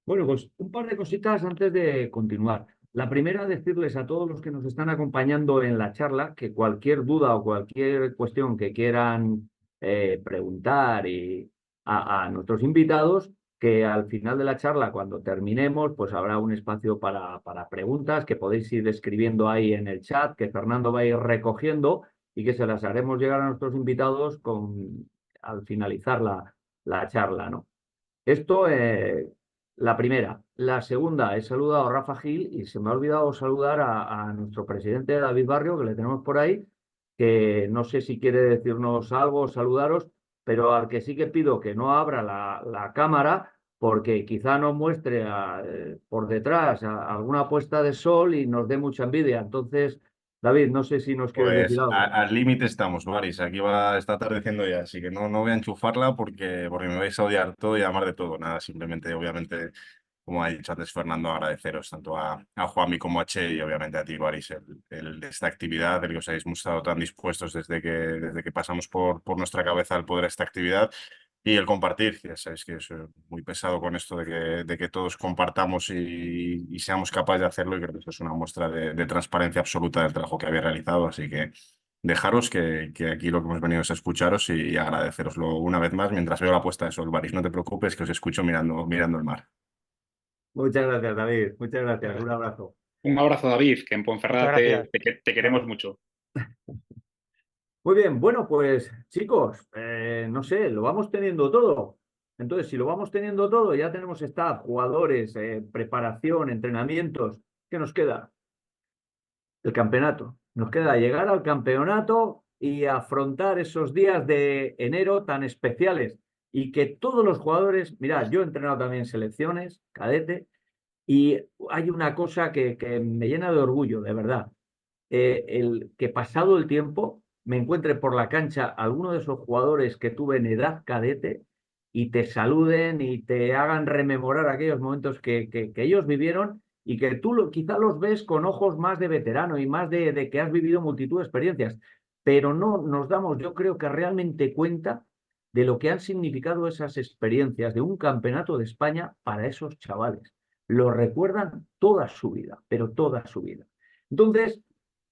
Bueno, pues un par de cositas antes de continuar. La primera, decirles a todos los que nos están acompañando en la charla que cualquier duda o cualquier cuestión que quieran preguntar a nuestros invitados, que al final de la charla, cuando terminemos, pues habrá un espacio para preguntas que podéis ir escribiendo ahí en el chat, que Fernando va a ir recogiendo y que se las haremos llegar a nuestros invitados al finalizar la charla, ¿no? Esto, la primera. La segunda, he saludado a Rafa Gil y se me ha olvidado saludar a nuestro presidente David Barrio, que le tenemos por ahí, que no sé si quiere decirnos algo, saludaros, pero al que sí que pido que no abra la cámara, porque quizá nos muestre por detrás alguna puesta de sol y nos dé mucha envidia. Entonces, David, no sé si nos quieres decir Pues algo. al límite estamos, Baris. Aquí está atardeciendo ya, así que no voy a enchufarla porque me vais a odiar todo y amar de todo. Nada, simplemente, obviamente, como ha dicho antes Fernando, agradeceros tanto a Juanmi como a Che y obviamente a ti, Baris, esta actividad, el que os hayáis mostrado tan dispuestos desde que pasamos por nuestra cabeza el poder a esta actividad. Y el compartir, ya sabéis que soy muy pesado con esto de que todos compartamos y seamos capaces de hacerlo, y creo que eso es una muestra de transparencia absoluta del trabajo que habéis realizado. Así que dejaros que aquí lo que hemos venido es a escucharos y agradeceroslo una vez más mientras veo la puesta de sol, Baris. No te preocupes, que os escucho mirando el mar. Muchas gracias, David. Muchas gracias. Un Muchas abrazo. Un abrazo, David, que en Ponferrada gracias. te queremos mucho. Muy bien, bueno, pues chicos, no sé, lo vamos teniendo todo. Entonces, si lo vamos teniendo todo, ya tenemos staff, jugadores, preparación, entrenamientos. ¿Qué nos queda? El campeonato. Nos queda llegar al campeonato y afrontar esos días de enero tan especiales. Y que todos los jugadores, mirad, yo he entrenado también selecciones, cadete, y hay una cosa que me llena de orgullo, de verdad. El que pasado el tiempo me encuentre por la cancha alguno de esos jugadores que tuve en edad cadete y te saluden y te hagan rememorar aquellos momentos que ellos vivieron y que tú quizá los ves con ojos más de veterano y más de que has vivido multitud de experiencias, pero no nos damos, yo creo que realmente cuenta de lo que han significado esas experiencias de un campeonato de España para esos chavales. Lo recuerdan toda su vida, pero toda su vida. Entonces,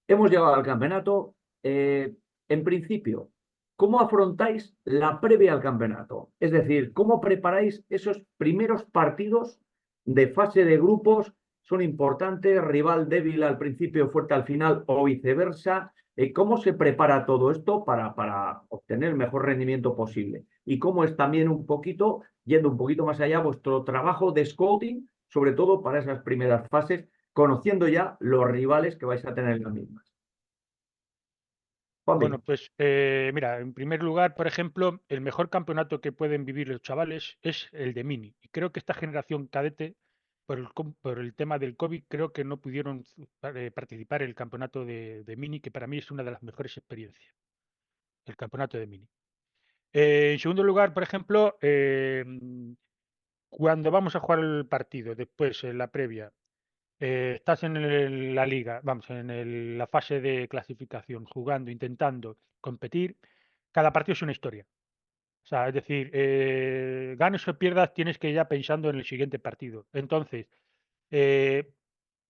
hemos llegado al campeonato. En principio, ¿cómo afrontáis la previa al campeonato? Es decir, ¿cómo preparáis esos primeros partidos de fase de grupos? ¿Son importantes? ¿Rival débil al principio, fuerte al final o viceversa? ¿Cómo se prepara todo esto para obtener el mejor rendimiento posible? Y cómo es también un poquito, yendo un poquito más allá, vuestro trabajo de scouting, sobre todo para esas primeras fases, conociendo ya los rivales que vais a tener en las mismas. Juanmi. Bueno, pues mira, en primer lugar, por ejemplo, el mejor campeonato que pueden vivir los chavales es el de Mini. Y creo que esta generación cadete, por el tema del COVID, creo que no pudieron participar en el campeonato de Mini, que para mí es una de las mejores experiencias, el campeonato de Mini. En segundo lugar, por ejemplo, cuando vamos a jugar el partido, después en la previa, estás en la liga, vamos, en la fase de clasificación, jugando, intentando competir, cada partido es una historia. O sea, es decir, ganes o pierdas, tienes que ir ya pensando en el siguiente partido. Entonces, eh,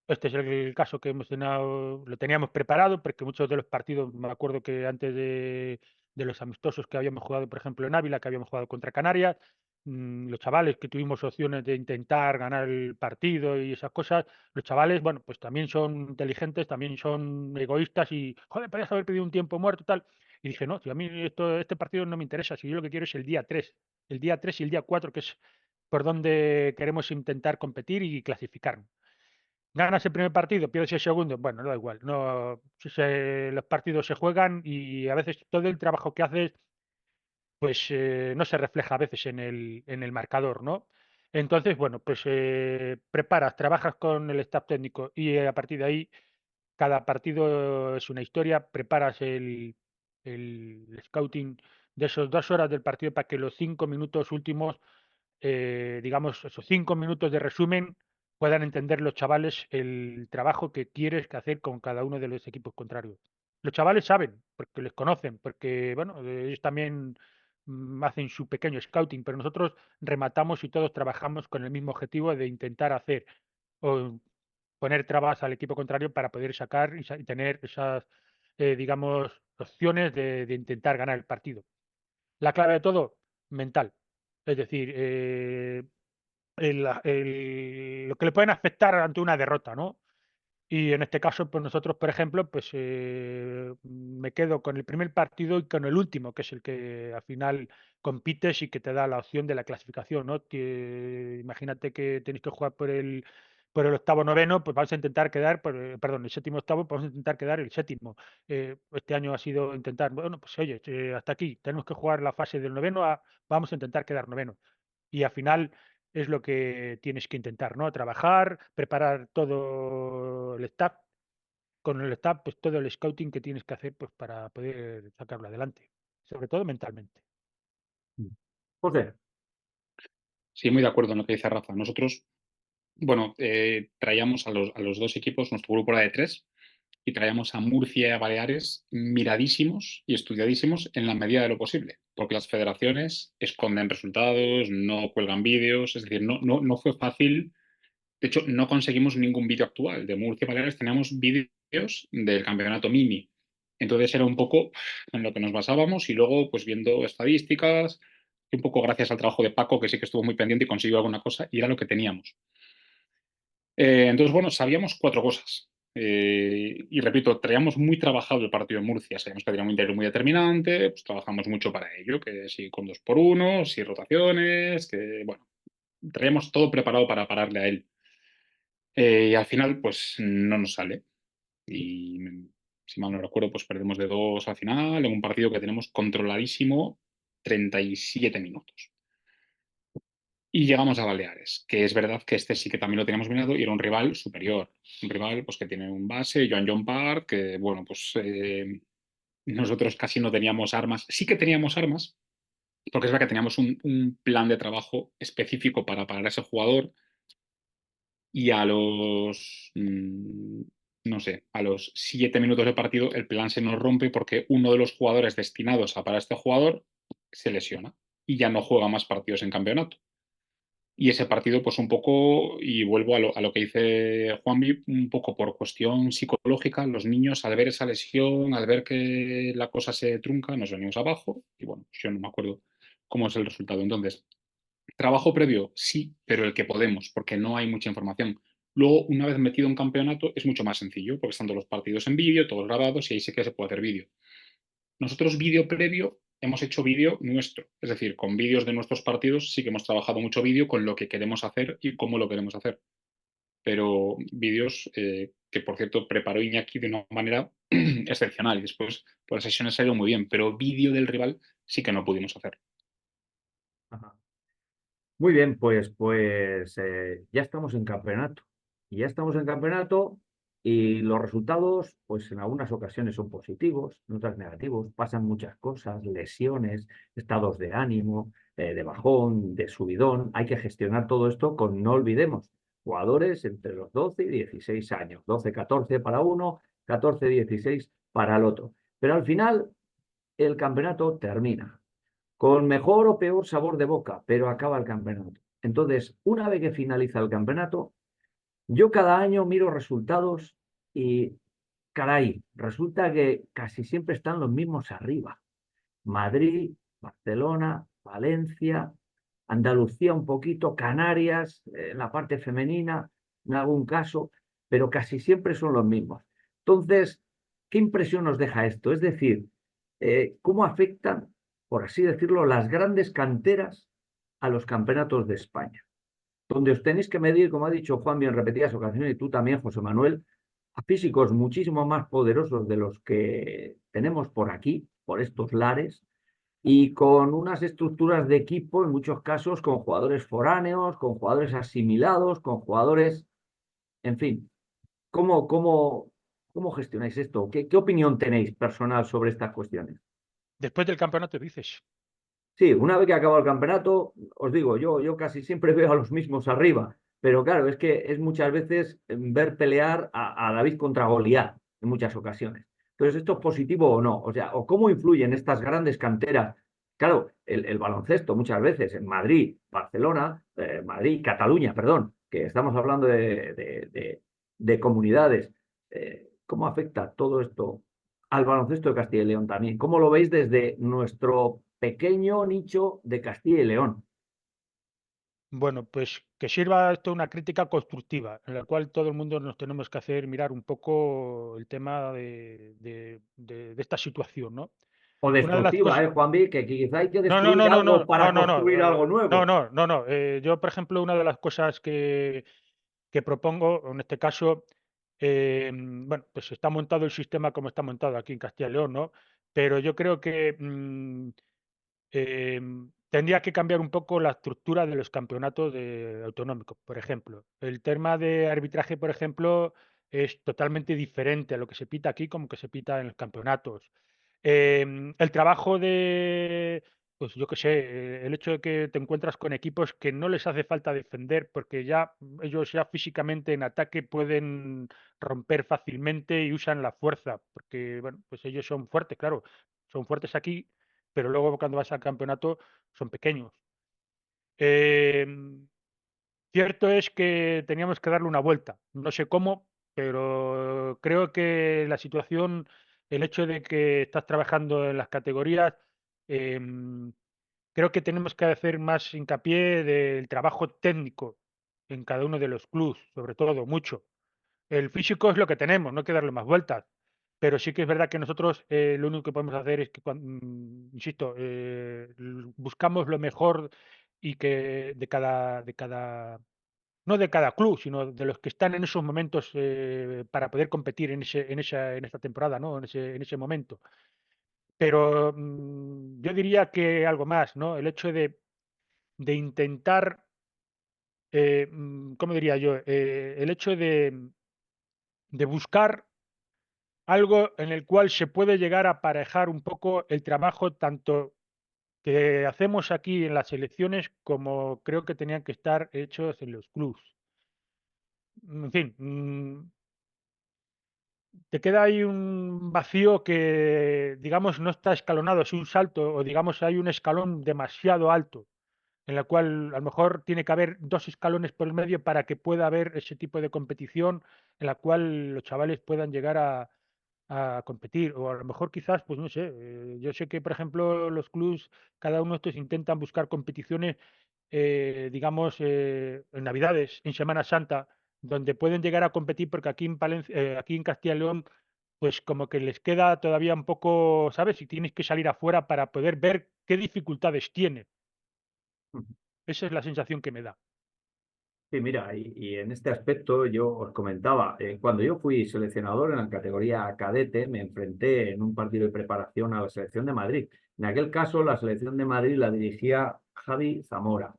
este es el caso que hemos tenido, lo teníamos preparado, porque muchos de los partidos, me acuerdo que antes de los amistosos que habíamos jugado, por ejemplo, en Ávila, que habíamos jugado contra Canarias, los chavales que tuvimos opciones de intentar ganar el partido y esas cosas, los chavales, bueno, pues también son inteligentes, también son egoístas y, joder, podías haber pedido un tiempo muerto y tal. Y dije, no, si a mí este partido no me interesa, si yo lo que quiero es el día 3 y el día 4, que es por donde queremos intentar competir y clasificarnos. Ganas el primer partido, pierdes el segundo, bueno, no da igual. No, los partidos se juegan y a veces todo el trabajo que haces, pues no se refleja a veces en el marcador, ¿no? Entonces, bueno, pues preparas, trabajas con el staff técnico y a partir de ahí cada partido es una historia, preparas el scouting de esos 2 horas del partido para que los 5 minutos últimos, digamos, esos 5 minutos de resumen, puedan entender los chavales el trabajo que quieres que hacer con cada uno de los equipos contrarios. Los chavales saben, porque les conocen, porque, bueno, ellos también hacen su pequeño scouting, pero nosotros rematamos y todos trabajamos con el mismo objetivo de intentar hacer o poner trabas al equipo contrario para poder sacar y tener esas, digamos, opciones de intentar ganar el partido. La clave de todo, mental. Es decir, lo que le pueden afectar ante una derrota, ¿no? Y en este caso, pues nosotros, por ejemplo, pues me quedo con el primer partido y con el último, que es el que al final compites y que te da la opción de la clasificación, ¿no? Imagínate que tenéis que jugar por el octavo noveno, pues vamos a intentar quedar, perdón, el séptimo octavo, pues vamos a intentar quedar el séptimo. Este año ha sido intentar, bueno, pues oye, hasta aquí, tenemos que jugar la fase del noveno, vamos a intentar quedar noveno. Y al final es lo que tienes que intentar, ¿no? Trabajar, preparar todo el staff, con el staff, pues todo el scouting que tienes que hacer pues para poder sacarlo adelante, sobre todo mentalmente. José, Sí, muy de acuerdo en lo que dice Rafa. Nosotros, bueno, traíamos a los dos equipos, nuestro grupo era de 3, y traíamos a Murcia y a Baleares miradísimos y estudiadísimos en la medida de lo posible, porque las federaciones esconden resultados, no cuelgan vídeos, es decir, no fue fácil. De hecho, no conseguimos ningún vídeo actual. De Murcia y Baleares teníamos vídeos del campeonato mini. Entonces era un poco en lo que nos basábamos y luego pues viendo estadísticas, y un poco gracias al trabajo de Paco, que sí que estuvo muy pendiente y consiguió alguna cosa, y era lo que teníamos. Entonces, bueno, sabíamos 4 cosas. Y repito, traíamos muy trabajado el partido de Murcia. Sabíamos que tenía un interior muy determinante, pues trabajamos mucho para ello, que si con 2x1, si rotaciones, que bueno, traíamos todo preparado para pararle a él. Y al final, pues no nos sale. Y si mal no recuerdo, pues perdemos de 2 al final en un partido que tenemos controladísimo 37 minutos. Y llegamos a Baleares, que es verdad que este sí que también lo teníamos mirado y era un rival superior. Un rival pues, que tiene un base, John Park, que bueno, pues nosotros casi no teníamos armas. Sí que teníamos armas, porque es verdad que teníamos un plan de trabajo específico para parar a ese jugador. Y a los, no sé, a los 7 minutos de partido el plan se nos rompe porque uno de los jugadores destinados a parar a este jugador se lesiona y ya no juega más partidos en campeonato. Y ese partido, pues un poco, y vuelvo a lo que dice Juanvi, un poco por cuestión psicológica, los niños al ver esa lesión, al ver que la cosa se trunca, nos venimos abajo y bueno, yo no me acuerdo cómo es el resultado. Entonces, trabajo previo, sí, pero el que podemos, porque no hay mucha información. Luego, una vez metido en campeonato, es mucho más sencillo, porque están todos los partidos en vídeo, todos grabados, y ahí sí que se puede hacer vídeo. Nosotros, vídeo previo, hemos hecho vídeo nuestro. Es decir, con vídeos de nuestros partidos sí que hemos trabajado mucho vídeo con lo que queremos hacer y cómo lo queremos hacer. Pero vídeos que, por cierto, preparó Iñaki de una manera excepcional y después por las sesiones ha ido muy bien, pero vídeo del rival sí que no pudimos hacer. ajá. Muy bien, pues ya estamos en campeonato. Y ya estamos en campeonato y los resultados, pues en algunas ocasiones son positivos, en otras negativos. Pasan muchas cosas, lesiones, estados de ánimo, de bajón, de subidón. Hay que gestionar todo esto con, no olvidemos, jugadores entre los 12 y 16 años. 12, 14 para uno, 14, 16 para el otro. Pero al final el campeonato termina con mejor o peor sabor de boca, pero acaba el campeonato. Entonces, una vez que finaliza el campeonato, yo cada año miro resultados y, caray, resulta que casi siempre están los mismos arriba. Madrid, Barcelona, Valencia, Andalucía un poquito, Canarias, en la parte femenina, en algún caso, pero casi siempre son los mismos. Entonces, ¿qué impresión nos deja esto? Es decir, ¿cómo afectan, por así decirlo, las grandes canteras a los campeonatos de España? Donde os tenéis que medir, como ha dicho Juan en repetidas ocasiones, y tú también, José Manuel, a físicos muchísimo más poderosos de los que tenemos por aquí, por estos lares, y con unas estructuras de equipo, en muchos casos, con jugadores foráneos, con jugadores asimilados, con jugadores, en fin. ¿Cómo gestionáis esto? ¿Qué opinión tenéis personal sobre estas cuestiones? Después del campeonato dices. Sí, una vez que acaba el campeonato, os digo, yo casi siempre veo a los mismos arriba, pero claro, es que es muchas veces ver pelear a David contra Goliat en muchas ocasiones. Entonces, ¿esto es positivo o no? O sea, ¿o cómo influyen estas grandes canteras? Claro, el baloncesto muchas veces en Madrid, Barcelona, Madrid, Cataluña, perdón, que estamos hablando de comunidades. ¿Cómo afecta todo esto al baloncesto de Castilla y León también? ¿Cómo lo veis desde nuestro pequeño nicho de Castilla y León? Bueno, pues que sirva esto una crítica constructiva, en la cual todo el mundo nos tenemos que hacer mirar un poco el tema de esta situación, ¿no? O Una de las destructiva, cosas. Juanvi, que quizá hay que No, no, destruir no, no, algo no, para no, no, construir no, algo no, nuevo. no, no, no. Yo, por ejemplo, una de las cosas que propongo, en este caso, bueno, pues está montado el sistema como está montado aquí en Castilla y León, ¿no? Pero yo creo que tendría que cambiar un poco la estructura de los campeonatos autonómicos, por ejemplo. El tema de arbitraje, por ejemplo, es totalmente diferente a lo que se pita aquí como que se pita en los campeonatos. El trabajo pues yo qué sé, el hecho de que te encuentras con equipos que no les hace falta defender porque ya ellos ya físicamente en ataque pueden romper fácilmente y usan la fuerza, porque bueno, pues ellos son fuertes, claro, son fuertes aquí, pero luego cuando vas al campeonato son pequeños. Em, Cierto es que teníamos que darle una vuelta, no sé cómo, pero creo que la situación, el hecho de que estás trabajando en las categorías, em, creo que tenemos que hacer más hincapié del trabajo técnico en cada uno de los clubes, sobre todo, mucho. El físico es lo que tenemos, no hay que darle más vueltas. Pero sí que es verdad que nosotros lo único que podemos hacer es que, insisto, buscamos lo mejor y que no de cada club, sino de los que están en esos momentos para poder competir en esta temporada, ¿no? En ese momento. Pero yo diría que algo más, ¿no? El hecho de intentar, ¿cómo diría yo? El hecho de buscar algo en el cual se puede llegar a aparejar un poco el trabajo tanto que hacemos aquí en las elecciones como creo que tenían que estar hechos en los clubs. En fin, te queda ahí un vacío que, digamos, no está escalonado, es un salto o, digamos, hay un escalón demasiado alto en la cual a lo mejor tiene que haber 2 escalones por el medio para que pueda haber ese tipo de competición en la cual los chavales puedan llegar a competir. O a lo mejor quizás, pues no sé, yo sé que, por ejemplo, los clubs, cada uno de estos intentan buscar competiciones, digamos, en Navidades, en Semana Santa, donde pueden llegar a competir, porque aquí en Castilla y León, pues como que les queda todavía un poco, ¿sabes? Y tienes que salir afuera para poder ver qué dificultades tiene. Esa es la sensación que me da. Sí, mira, y en este aspecto yo os comentaba, cuando yo fui seleccionador en la categoría cadete, me enfrenté en un partido de preparación a la selección de Madrid. En aquel caso, la selección de Madrid la dirigía Javi Zamora.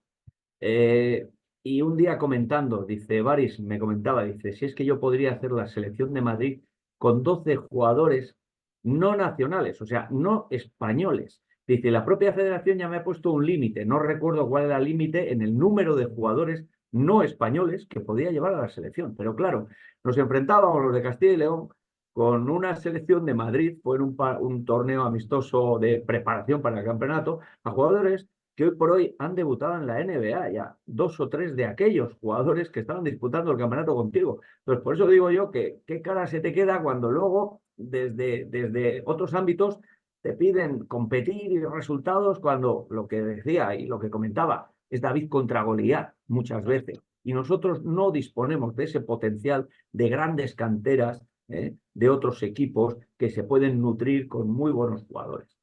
Eh, y un día comentando, dice, Baris me comentaba, dice, si es que yo podría hacer la selección de Madrid con 12 jugadores no nacionales, o sea, no españoles. Dice, la propia federación ya me ha puesto un límite, no recuerdo cuál era el límite en el número de jugadores no españoles que podía llevar a la selección. Pero claro, nos enfrentábamos los de Castilla y León con una selección de Madrid, fue en un torneo amistoso de preparación para el campeonato, a jugadores que hoy por hoy han debutado en la NBA ya, 2 o 3 de aquellos jugadores que estaban disputando el campeonato contigo. Entonces, por eso digo yo que qué cara se te queda cuando luego, desde otros ámbitos, te piden competir y resultados cuando lo que decía y lo que comentaba es David contra Goliat muchas veces. Correcto. Y nosotros no disponemos de ese potencial de grandes canteras de otros equipos que se pueden nutrir con muy buenos jugadores.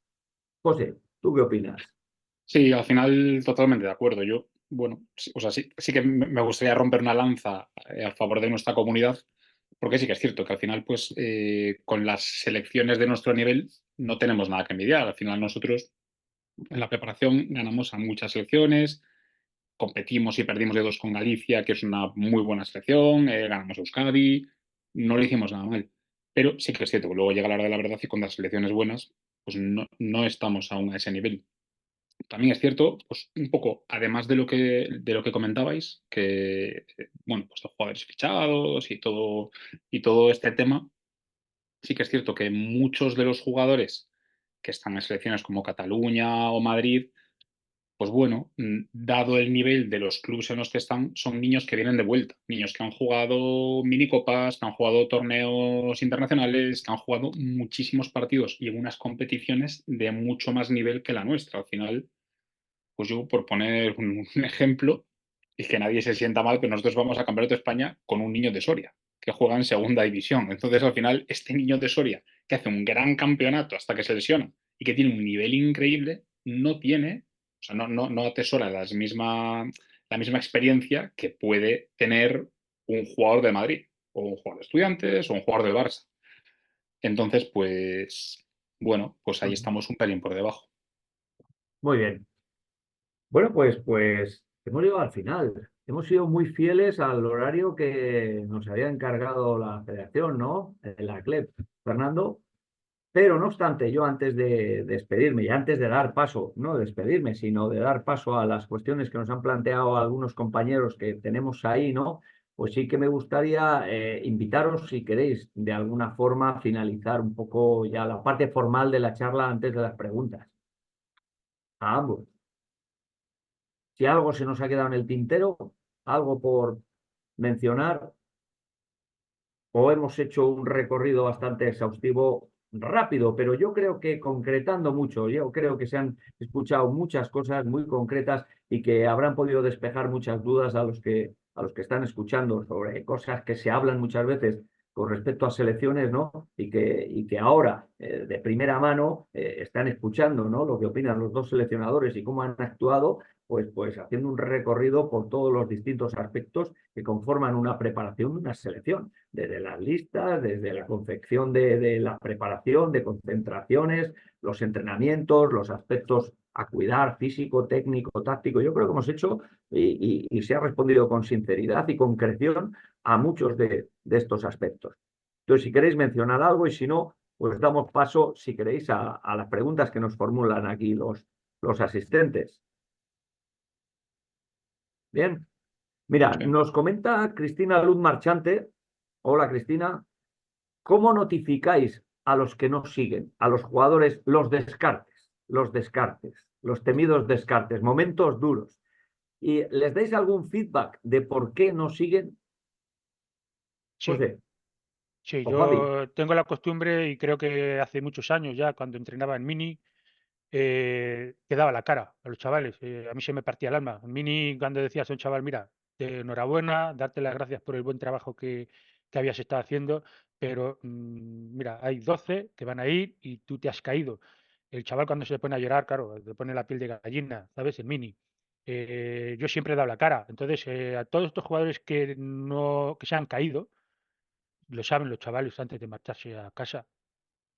José, ¿tú qué opinas? Sí, al final totalmente de acuerdo. Yo, bueno, o sea, sí que me gustaría romper una lanza a favor de nuestra comunidad, porque sí que es cierto que al final, pues, con las selecciones de nuestro nivel no tenemos nada que envidiar. Al final nosotros en la preparación ganamos a muchas selecciones, competimos y perdimos de 2 con Galicia, que es una muy buena selección, ganamos a Euskadi, no lo hicimos nada mal. Pero sí que es cierto que luego llega la hora de la verdad y con las selecciones buenas, pues no estamos aún a ese nivel. También es cierto, pues un poco, además de lo que comentabais, que bueno, pues los jugadores fichados y todo este tema, sí que es cierto que muchos de los jugadores que están en selecciones como Cataluña o Madrid, pues bueno, dado el nivel de los clubes en los que están, son niños que vienen de vuelta, niños que han jugado minicopas, que han jugado torneos internacionales, que han jugado muchísimos partidos y en unas competiciones de mucho más nivel que la nuestra. Al final, pues yo, por poner un ejemplo, y que nadie se sienta mal, pero nosotros vamos a Campeonato de España con un niño de Soria, que juega en segunda división. Entonces, al final, este niño de Soria, que hace un gran campeonato hasta que se lesiona y que tiene un nivel increíble, no tiene, o sea, no atesora la misma experiencia que puede tener un jugador de Madrid, o un jugador de Estudiantes, o un jugador del Barça. Entonces, pues, bueno, pues ahí estamos un pelín por debajo. Muy bien. Bueno, pues hemos llegado al final. Hemos sido muy fieles al horario que nos había encargado la federación, ¿no? La CLEP, Fernando. Pero no obstante, yo antes de despedirme y antes de dar paso, no de despedirme, sino de dar paso a las cuestiones que nos han planteado algunos compañeros que tenemos ahí, ¿no? Pues sí que me gustaría invitaros, si queréis, de alguna forma finalizar un poco ya la parte formal de la charla antes de las preguntas. A ambos. Si algo se nos ha quedado en el tintero, algo por mencionar, o hemos hecho un recorrido bastante exhaustivo, rápido, pero yo creo que concretando mucho, yo creo que se han escuchado muchas cosas muy concretas y que habrán podido despejar muchas dudas a los que están escuchando sobre cosas que se hablan muchas veces con respecto a selecciones, ¿no? Y que ahora, de primera mano, están escuchando, ¿no? Lo que opinan los dos seleccionadores y cómo han actuado, pues haciendo un recorrido por todos los distintos aspectos que conforman una preparación de una selección, desde las listas, desde la confección de la preparación, de concentraciones, los entrenamientos, los aspectos a cuidar, físico, técnico, táctico. Yo creo que hemos hecho y se ha respondido con sinceridad y concreción a muchos de estos aspectos. Entonces, si queréis mencionar algo y si no, pues damos paso, si queréis, a las preguntas que nos formulan aquí los asistentes. Bien. Mira, Sí. nos comenta Cristina Luz Marchante. Hola, Cristina. ¿Cómo notificáis a los que no siguen, a los jugadores, los descartes, los temidos descartes, momentos duros? ¿Y les dais algún feedback de por qué no siguen? Sí, José sí, o Javi. yo tengo la costumbre y creo que hace muchos años ya, cuando entrenaba en Mini, que daba la cara a los chavales. A mí se me partía el alma. En Mini, cuando decías a un chaval, mira, enhorabuena, darte las gracias por el buen trabajo que habías estado haciendo, pero mira, hay 12 que van a ir y tú te has caído. El chaval cuando se pone a llorar, claro, le pone la piel de gallina, ¿sabes? En Mini. Yo siempre he dado la cara. Entonces, a todos estos jugadores que no, que se han caído, lo saben los chavales antes de marcharse a casa,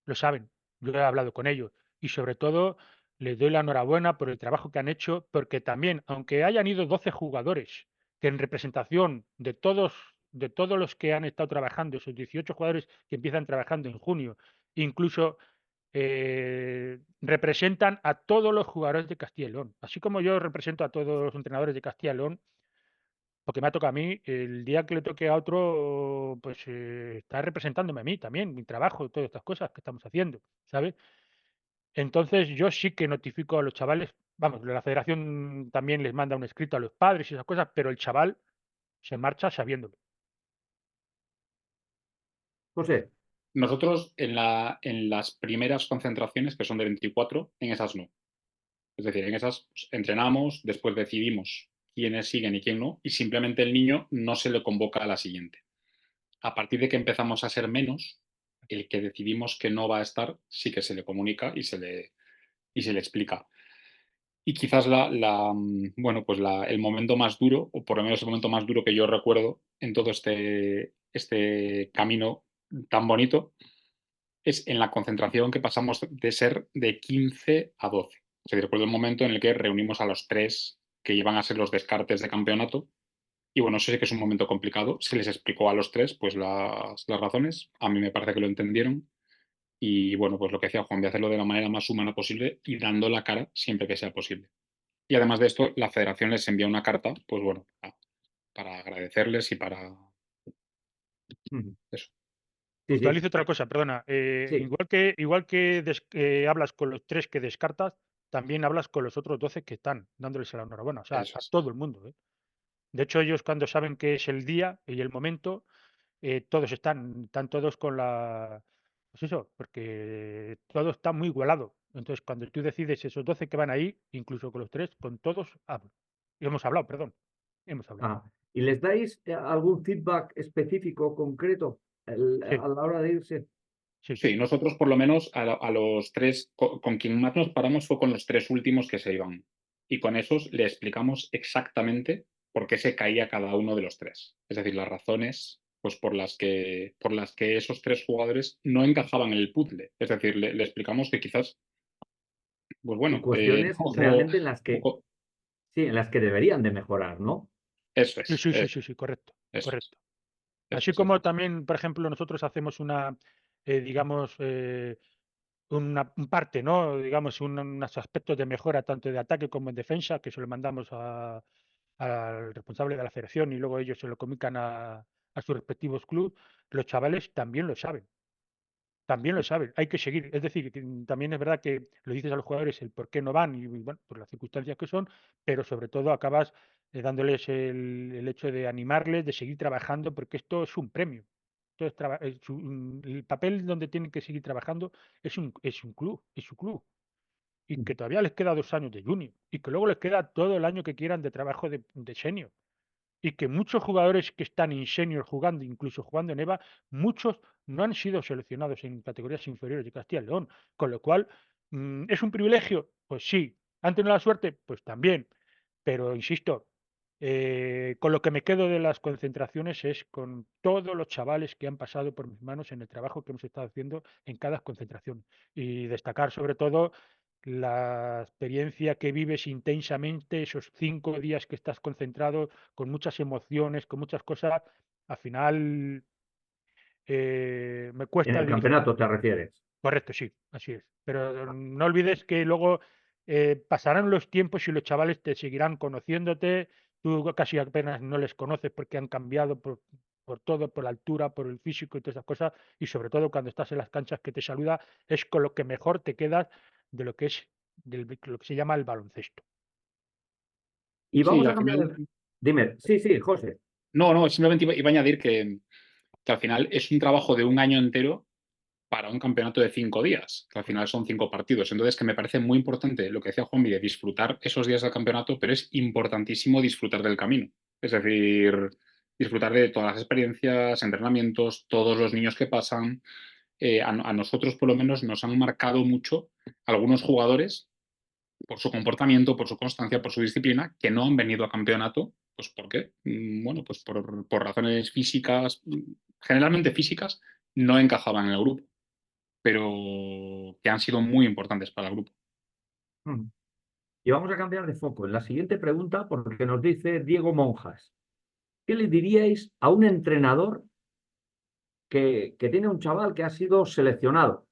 lo saben. Yo he hablado con ellos y sobre todo les doy la enhorabuena por el trabajo que han hecho, porque también, aunque hayan ido 12 jugadores, que en representación de todos los que han estado trabajando, esos 18 jugadores que empiezan trabajando en junio, incluso representan a todos los jugadores de Castilla y León. Así como yo represento a todos los entrenadores de Castilla y León, porque me ha tocado a mí, el día que le toque a otro, pues está representándome a mí también, mi trabajo, todas estas cosas que estamos haciendo, ¿sabes? Entonces yo sí que notifico a los chavales, vamos, la federación también les manda un escrito a los padres y esas cosas, pero el chaval se marcha sabiéndolo. José. Nosotros en las primeras concentraciones, que son de 24, en esas no. Es decir, en esas pues, entrenamos, después decidimos quiénes siguen y quién no, y simplemente el niño no se le convoca a la siguiente. A partir de que empezamos a ser menos, el que decidimos que no va a estar, sí que se le comunica y se le explica. Y quizás bueno, pues el momento más duro, o por lo menos el momento más duro que yo recuerdo en todo este camino tan bonito, es en la concentración que pasamos de ser de 15 a 12. O sea, recuerdo el momento en el que reunimos a los tres que iban a ser los descartes de campeonato. Y bueno, eso sí que es un momento complicado. Se les explicó a los tres pues las razones. A mí me parece que lo entendieron. Y bueno, pues lo que decía Juan, de hacerlo de la manera más humana posible y dando la cara siempre que sea posible. Y además de esto, la federación les envía una carta, pues bueno, para agradecerles y para eso. Sí, sí, Puntualizo otra cosa, perdona. sí. Igual que hablas con los tres que descartas, también hablas con los otros 12 que están dándoles la enhorabuena, o sea, Eso a es. todo el mundo, ¿eh? De hecho, ellos cuando saben que es el día y el momento, todos están todos con la... Pues eso, porque todo está muy igualado. Entonces, cuando tú decides esos 12 que van ahí, incluso con los tres, con todos hablo. Y hemos hablado, perdón. hemos hablado. ¿Y les dais algún feedback específico, concreto, Sí, a la hora de irse? sí. Sí, nosotros por lo menos a los tres, con quien más nos paramos fue con los tres últimos que se iban. Y con esos le explicamos exactamente por qué se caía cada uno de los tres. Es decir, las razones pues, por las que esos tres jugadores no encajaban en el puzzle. Es decir, le explicamos que quizás, pues Y bueno, cuestiones realmente en las que, poco- sí, en las que deberían de mejorar, ¿no? eso Sí, es, sí, sí, sí, sí, correcto, eso es, correcto. eso Así es, eso como es. también, por ejemplo, nosotros hacemos una, digamos, un parte, ¿no? Digamos, unos aspectos de mejora tanto de ataque como en defensa, que se lo mandamos al responsable de la federación y luego ellos se lo comunican a sus respectivos clubes. Los chavales también lo saben. También lo saben, hay que seguir. Es decir, que también es verdad que lo dices a los jugadores el por qué no van y bueno, por las circunstancias que son, pero sobre todo acabas dándoles el hecho de animarles, de seguir trabajando, porque esto es un premio. Esto el papel donde tienen que seguir trabajando es un club, es su club. Y que todavía les queda 2 años de junior y que luego les queda todo el año que quieran de trabajo de senior y que muchos jugadores que están en senior jugando, incluso jugando en EVA, muchos no han sido seleccionados en categorías inferiores de Castilla y León, con lo cual, ¿es un privilegio? Pues sí. ¿Han tenido la suerte? Pues también. Pero insisto, con lo que me quedo de las concentraciones es con todos los chavales que han pasado por mis manos en el trabajo que hemos estado haciendo en cada concentración. Y destacar sobre todo la experiencia que vives intensamente, esos 5 días que estás concentrado, con muchas emociones, con muchas cosas, al final me En cuesta el dirigir. campeonato te refieres. Correcto, sí, así es. Pero no olvides que luego pasarán los tiempos y los chavales te seguirán conociéndote. Tú casi apenas no les conoces porque han cambiado por todo, por la altura, por el físico y todas esas cosas. Y sobre todo cuando estás en las canchas que te saluda, es con lo que mejor te quedas de lo que es lo que se llama el baloncesto. Y Sí, vamos a al cambiar final, el... Dime, sí, sí, José. no, simplemente iba a añadir que al final es un trabajo de un año entero para un campeonato de 5 días, que al final son 5 partidos. Entonces, que me parece muy importante lo que decía Juanmi de disfrutar esos días del campeonato, pero es importantísimo disfrutar del camino. Es decir, disfrutar de todas las experiencias, entrenamientos, todos los niños que pasan. A nosotros, por lo menos, nos han marcado mucho algunos jugadores por su comportamiento, por su constancia, por su disciplina, que no han venido a campeonato. Pues ¿por qué? Bueno, pues por razones físicas, generalmente físicas, no encajaban en el grupo, pero que han sido muy importantes para el grupo. Mm. Y vamos a cambiar de foco. En la siguiente pregunta, porque nos dice Diego Monjas, ¿qué le diríais a un entrenador que tiene un chaval que ha sido seleccionado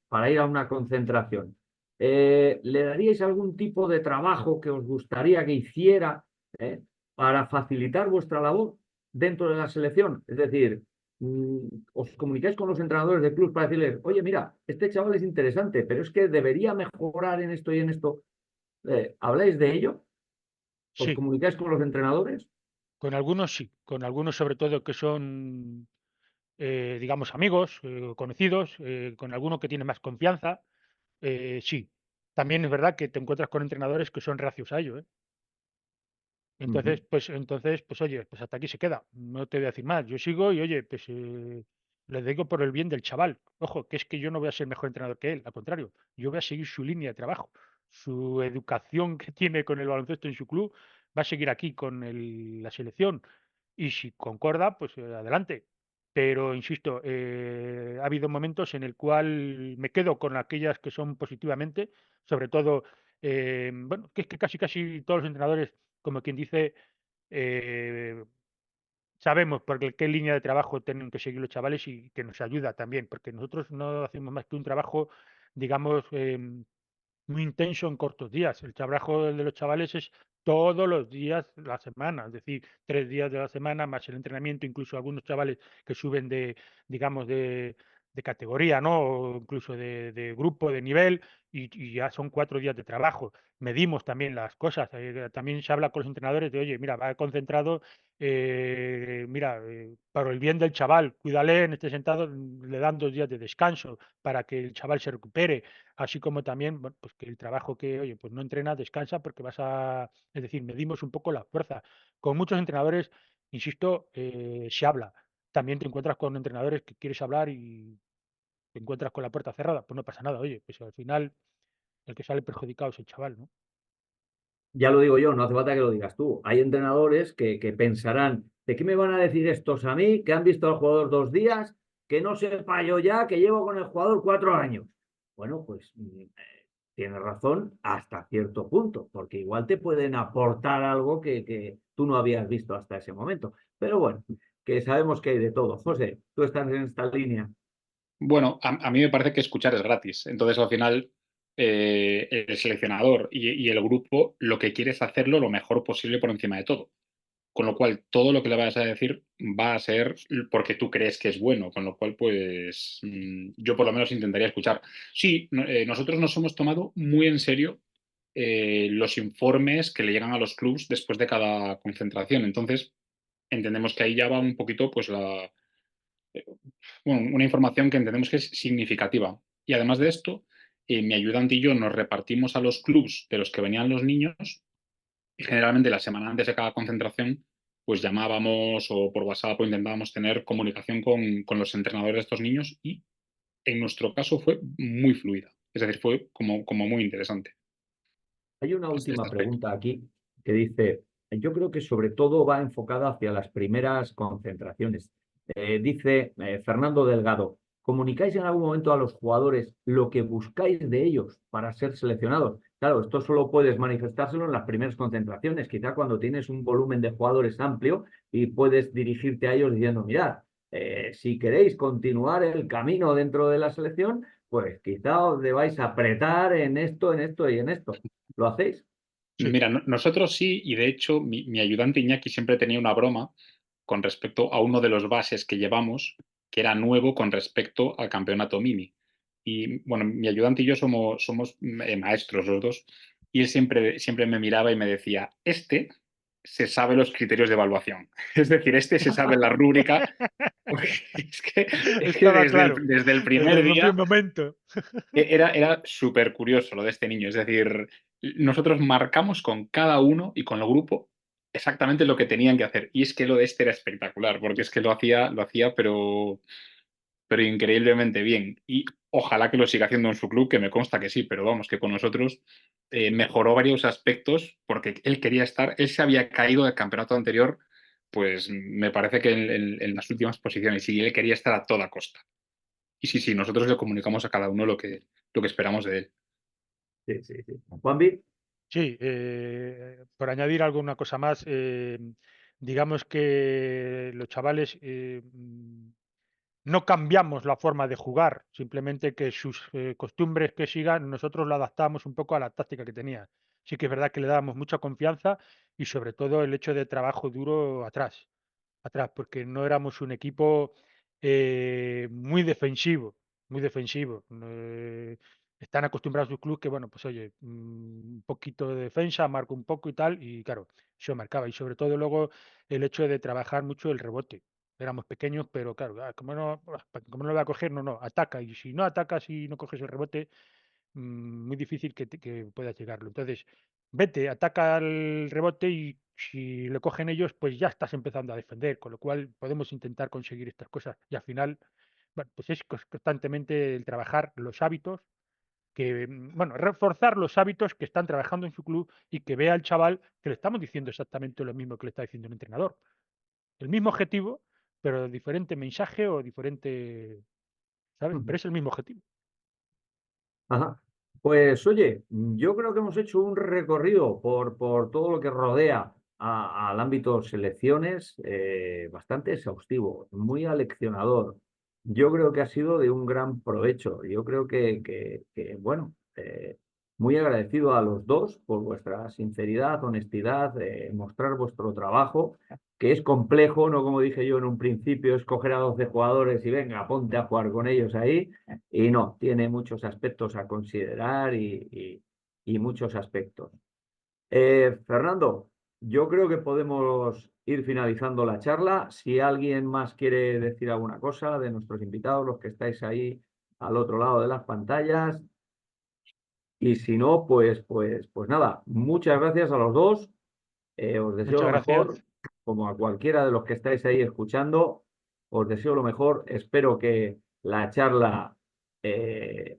para ir a una concentración? ¿Le daríais algún tipo de trabajo que os gustaría que hiciera eh, para facilitar vuestra labor dentro de la selección? Es decir, os comunicáis con los entrenadores de club para decirles, oye, mira, este chaval es interesante, pero es que debería mejorar en esto y en esto. ¿Habláis de ello? ¿Os Sí, comunicáis con los entrenadores? con algunos sí, con algunos sobre todo que son, digamos, amigos, conocidos, con alguno que tiene más confianza, sí. También es verdad que te encuentras con entrenadores que son reacios a ello, ¿eh? Ujú. Entonces, oye, pues hasta aquí se queda. No te voy a decir más. Yo sigo y, oye, pues le digo por el bien del chaval. Ojo, que es que yo no voy a ser mejor entrenador que él. Al contrario, yo voy a seguir su línea de trabajo. Su educación que tiene con el baloncesto en su club va a seguir aquí con la selección. Y si concorda, pues adelante. Pero, insisto, ha habido momentos en el cual me quedo con aquellas que son positivamente, sobre todo, bueno, que es que casi todos los entrenadores como quien dice, eh, sabemos por qué línea de trabajo tienen que seguir los chavales y que nos ayuda también, porque nosotros no hacemos más que un trabajo, digamos, muy intenso en cortos días. El trabajo de los chavales es todos los días de la semana, es decir, 3 días de la semana más el entrenamiento, incluso algunos chavales que suben digamos, de categoría, ¿no? O incluso de grupo, de nivel, y ya son 4 días de trabajo. Medimos también las cosas. También se habla con los entrenadores de, oye, mira, va concentrado, mira, para el bien del chaval, cuídale en este sentado, le dan 2 días de descanso para que el chaval se recupere, así como también, bueno, pues que el trabajo que, oye, pues no entrenas, descansa porque vas a, es decir, medimos un poco la fuerza. Con muchos entrenadores, insisto, se habla. También te encuentras con entrenadores que quieres hablar y te encuentras con la puerta cerrada, pues no pasa nada, oye, pues al final el que sale perjudicado es el chaval, ¿no? Ya lo digo yo, no hace falta que lo digas tú. Hay entrenadores que pensarán, ¿de qué me van a decir estos a mí que han visto al jugador 2 días, que no sepa yo ya que llevo con el jugador 4 años? Bueno, pues tienes razón hasta cierto punto, porque igual te pueden aportar algo que tú no habías visto hasta ese momento. Pero bueno, que sabemos que hay de todo. José, tú estás en esta línea. Bueno, a mí me parece que escuchar es gratis. Entonces, al final, el seleccionador y el grupo lo que quiere es hacerlo lo mejor posible por encima de todo. Con lo cual, todo lo que le vayas a decir va a ser porque tú crees que es bueno. Con lo cual, pues yo por lo menos intentaría escuchar. Sí, nosotros nos hemos tomado muy en serio los informes que le llegan a los clubs después de cada concentración. Entonces, entendemos que ahí ya va un poquito, pues, bueno, una información que entendemos que es significativa. Y además de esto, mi ayudante y yo nos repartimos a los clubs de los que venían los niños y generalmente la semana antes de cada concentración, pues llamábamos o por WhatsApp o intentábamos tener comunicación con los entrenadores de estos niños y en nuestro caso fue muy fluida. Es decir, fue como muy interesante Hay una este última aspecto. pregunta aquí que dice, yo creo que sobre todo va enfocada hacia las primeras concentraciones. Dice Fernando Delgado, ¿comunicáis en algún momento a los jugadores lo que buscáis de ellos para ser seleccionados? Claro, esto solo puedes manifestárselo en las primeras concentraciones, quizá cuando tienes un volumen de jugadores amplio y puedes dirigirte a ellos diciendo, mirad, si queréis continuar el camino dentro de la selección, pues quizá os debáis apretar en esto y en esto. ¿Lo hacéis? Sí. Mira, nosotros sí, y de hecho mi ayudante Iñaki siempre tenía una broma con respecto a uno de los bases que llevamos, que era nuevo con respecto al campeonato Mini. Y bueno, mi ayudante y yo somos maestros los dos, y él siempre me miraba y me decía, este se sabe los criterios de evaluación. Es decir, este se sabe la rúbrica. Porque es que Estaba desde el, claro, desde el desde primer el primer día momento. era súper curioso lo de este niño. Es decir, nosotros marcamos con cada uno y con el grupo exactamente lo que tenían que hacer. Y es que lo de este era espectacular, porque es que lo hacía, pero increíblemente bien. Y ojalá que lo siga haciendo en su club, que me consta que sí, pero vamos, que con nosotros mejoró varios aspectos porque él quería estar, él se había caído del campeonato anterior, pues me parece que en las últimas posiciones y él quería estar a toda costa. Y sí, sí, nosotros le comunicamos a cada uno lo que esperamos de él. Sí, sí, sí. Juanvi, Sí, por añadir alguna cosa más, digamos que los chavales no cambiamos la forma de jugar, simplemente que sus costumbres que sigan, nosotros lo adaptamos un poco a la táctica que tenía. Sí que es verdad que le dábamos mucha confianza y sobre todo el hecho de trabajo duro atrás, porque no éramos un equipo muy defensivo, muy defensivo. Están acostumbrados sus clubes que, bueno, pues oye, un poquito de defensa, marco un poco y tal, y claro, eso marcaba. Y sobre todo luego el hecho de trabajar mucho el rebote. Éramos pequeños, pero claro, como no lo voy a coger, no, no, ataca. Y si no atacas y no coges el rebote, muy difícil que puedas llegarlo. Entonces, vete, ataca el rebote y si lo cogen ellos, pues ya estás empezando a defender, con lo cual podemos intentar conseguir estas cosas. Y al final, bueno, pues es constantemente el trabajar los hábitos, que, bueno, reforzar los hábitos que están trabajando en su club y que vea al chaval que le estamos diciendo exactamente lo mismo que le está diciendo el entrenador. El mismo objetivo, pero diferente mensaje o diferente, ¿sabes? Pero es el mismo objetivo. ajá. Pues oye, yo creo que hemos hecho un recorrido por todo lo que rodea al ámbito selecciones bastante exhaustivo, muy aleccionador. Yo creo que ha sido de un gran provecho. Yo creo bueno, muy agradecido a los dos por vuestra sinceridad, honestidad, mostrar vuestro trabajo, que es complejo, no como dije yo en un principio, escoger a 12 jugadores y venga, ponte a jugar con ellos ahí. Y no, tiene muchos aspectos a considerar y muchos aspectos. Fernando, yo creo que podemos ir finalizando la charla. Si alguien más quiere decir alguna cosa de nuestros invitados, los que estáis ahí al otro lado de las pantallas. Y si no, pues nada, muchas gracias a los dos. Os deseo Muchas lo mejor, gracias. como a cualquiera de los que estáis ahí escuchando. Os deseo lo mejor. Espero que la charla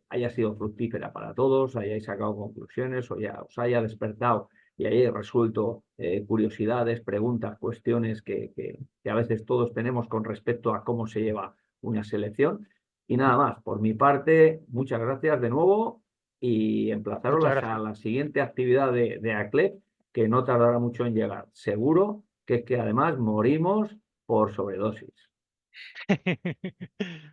haya sido fructífera para todos, hayáis sacado conclusiones o ya os haya despertado y hayáis resuelto curiosidades, preguntas, cuestiones que a veces todos tenemos con respecto a cómo se lleva una selección. Y nada más, por mi parte, muchas gracias de nuevo y Muchas emplazaros a gracias. la siguiente actividad de ACLEP, que no tardará mucho en llegar. Seguro que es que además morimos por sobredosis.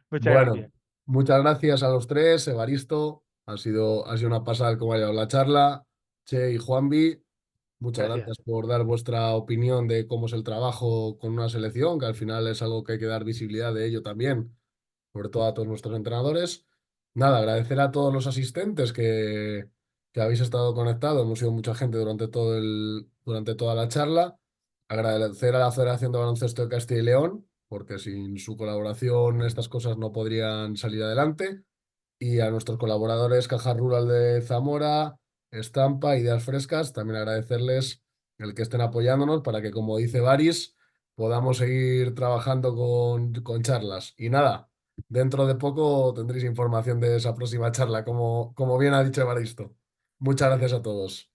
Muchas Bueno, gracias. muchas gracias a los tres, Evaristo. Ha sido una pasada cómo ha llevado la charla. Che y Juanvi, muchas Gracias. gracias por dar vuestra opinión de cómo es el trabajo con una selección, que al final es algo que hay que dar visibilidad de ello también, sobre todo a todos nuestros entrenadores. Nada, agradecer a todos los asistentes que habéis estado conectados. Hemos sido mucha gente durante toda la charla. Agradecer a la Federación de Baloncesto de Castilla y León, porque sin su colaboración estas cosas no podrían salir adelante. Y a nuestros colaboradores Caja Rural de Zamora, Estampa, Ideas Frescas, también agradecerles el que estén apoyándonos para que, como dice Baris, podamos seguir trabajando con charlas. Y nada, dentro de poco tendréis información de esa próxima charla, como bien ha dicho Evaristo. Muchas gracias a todos.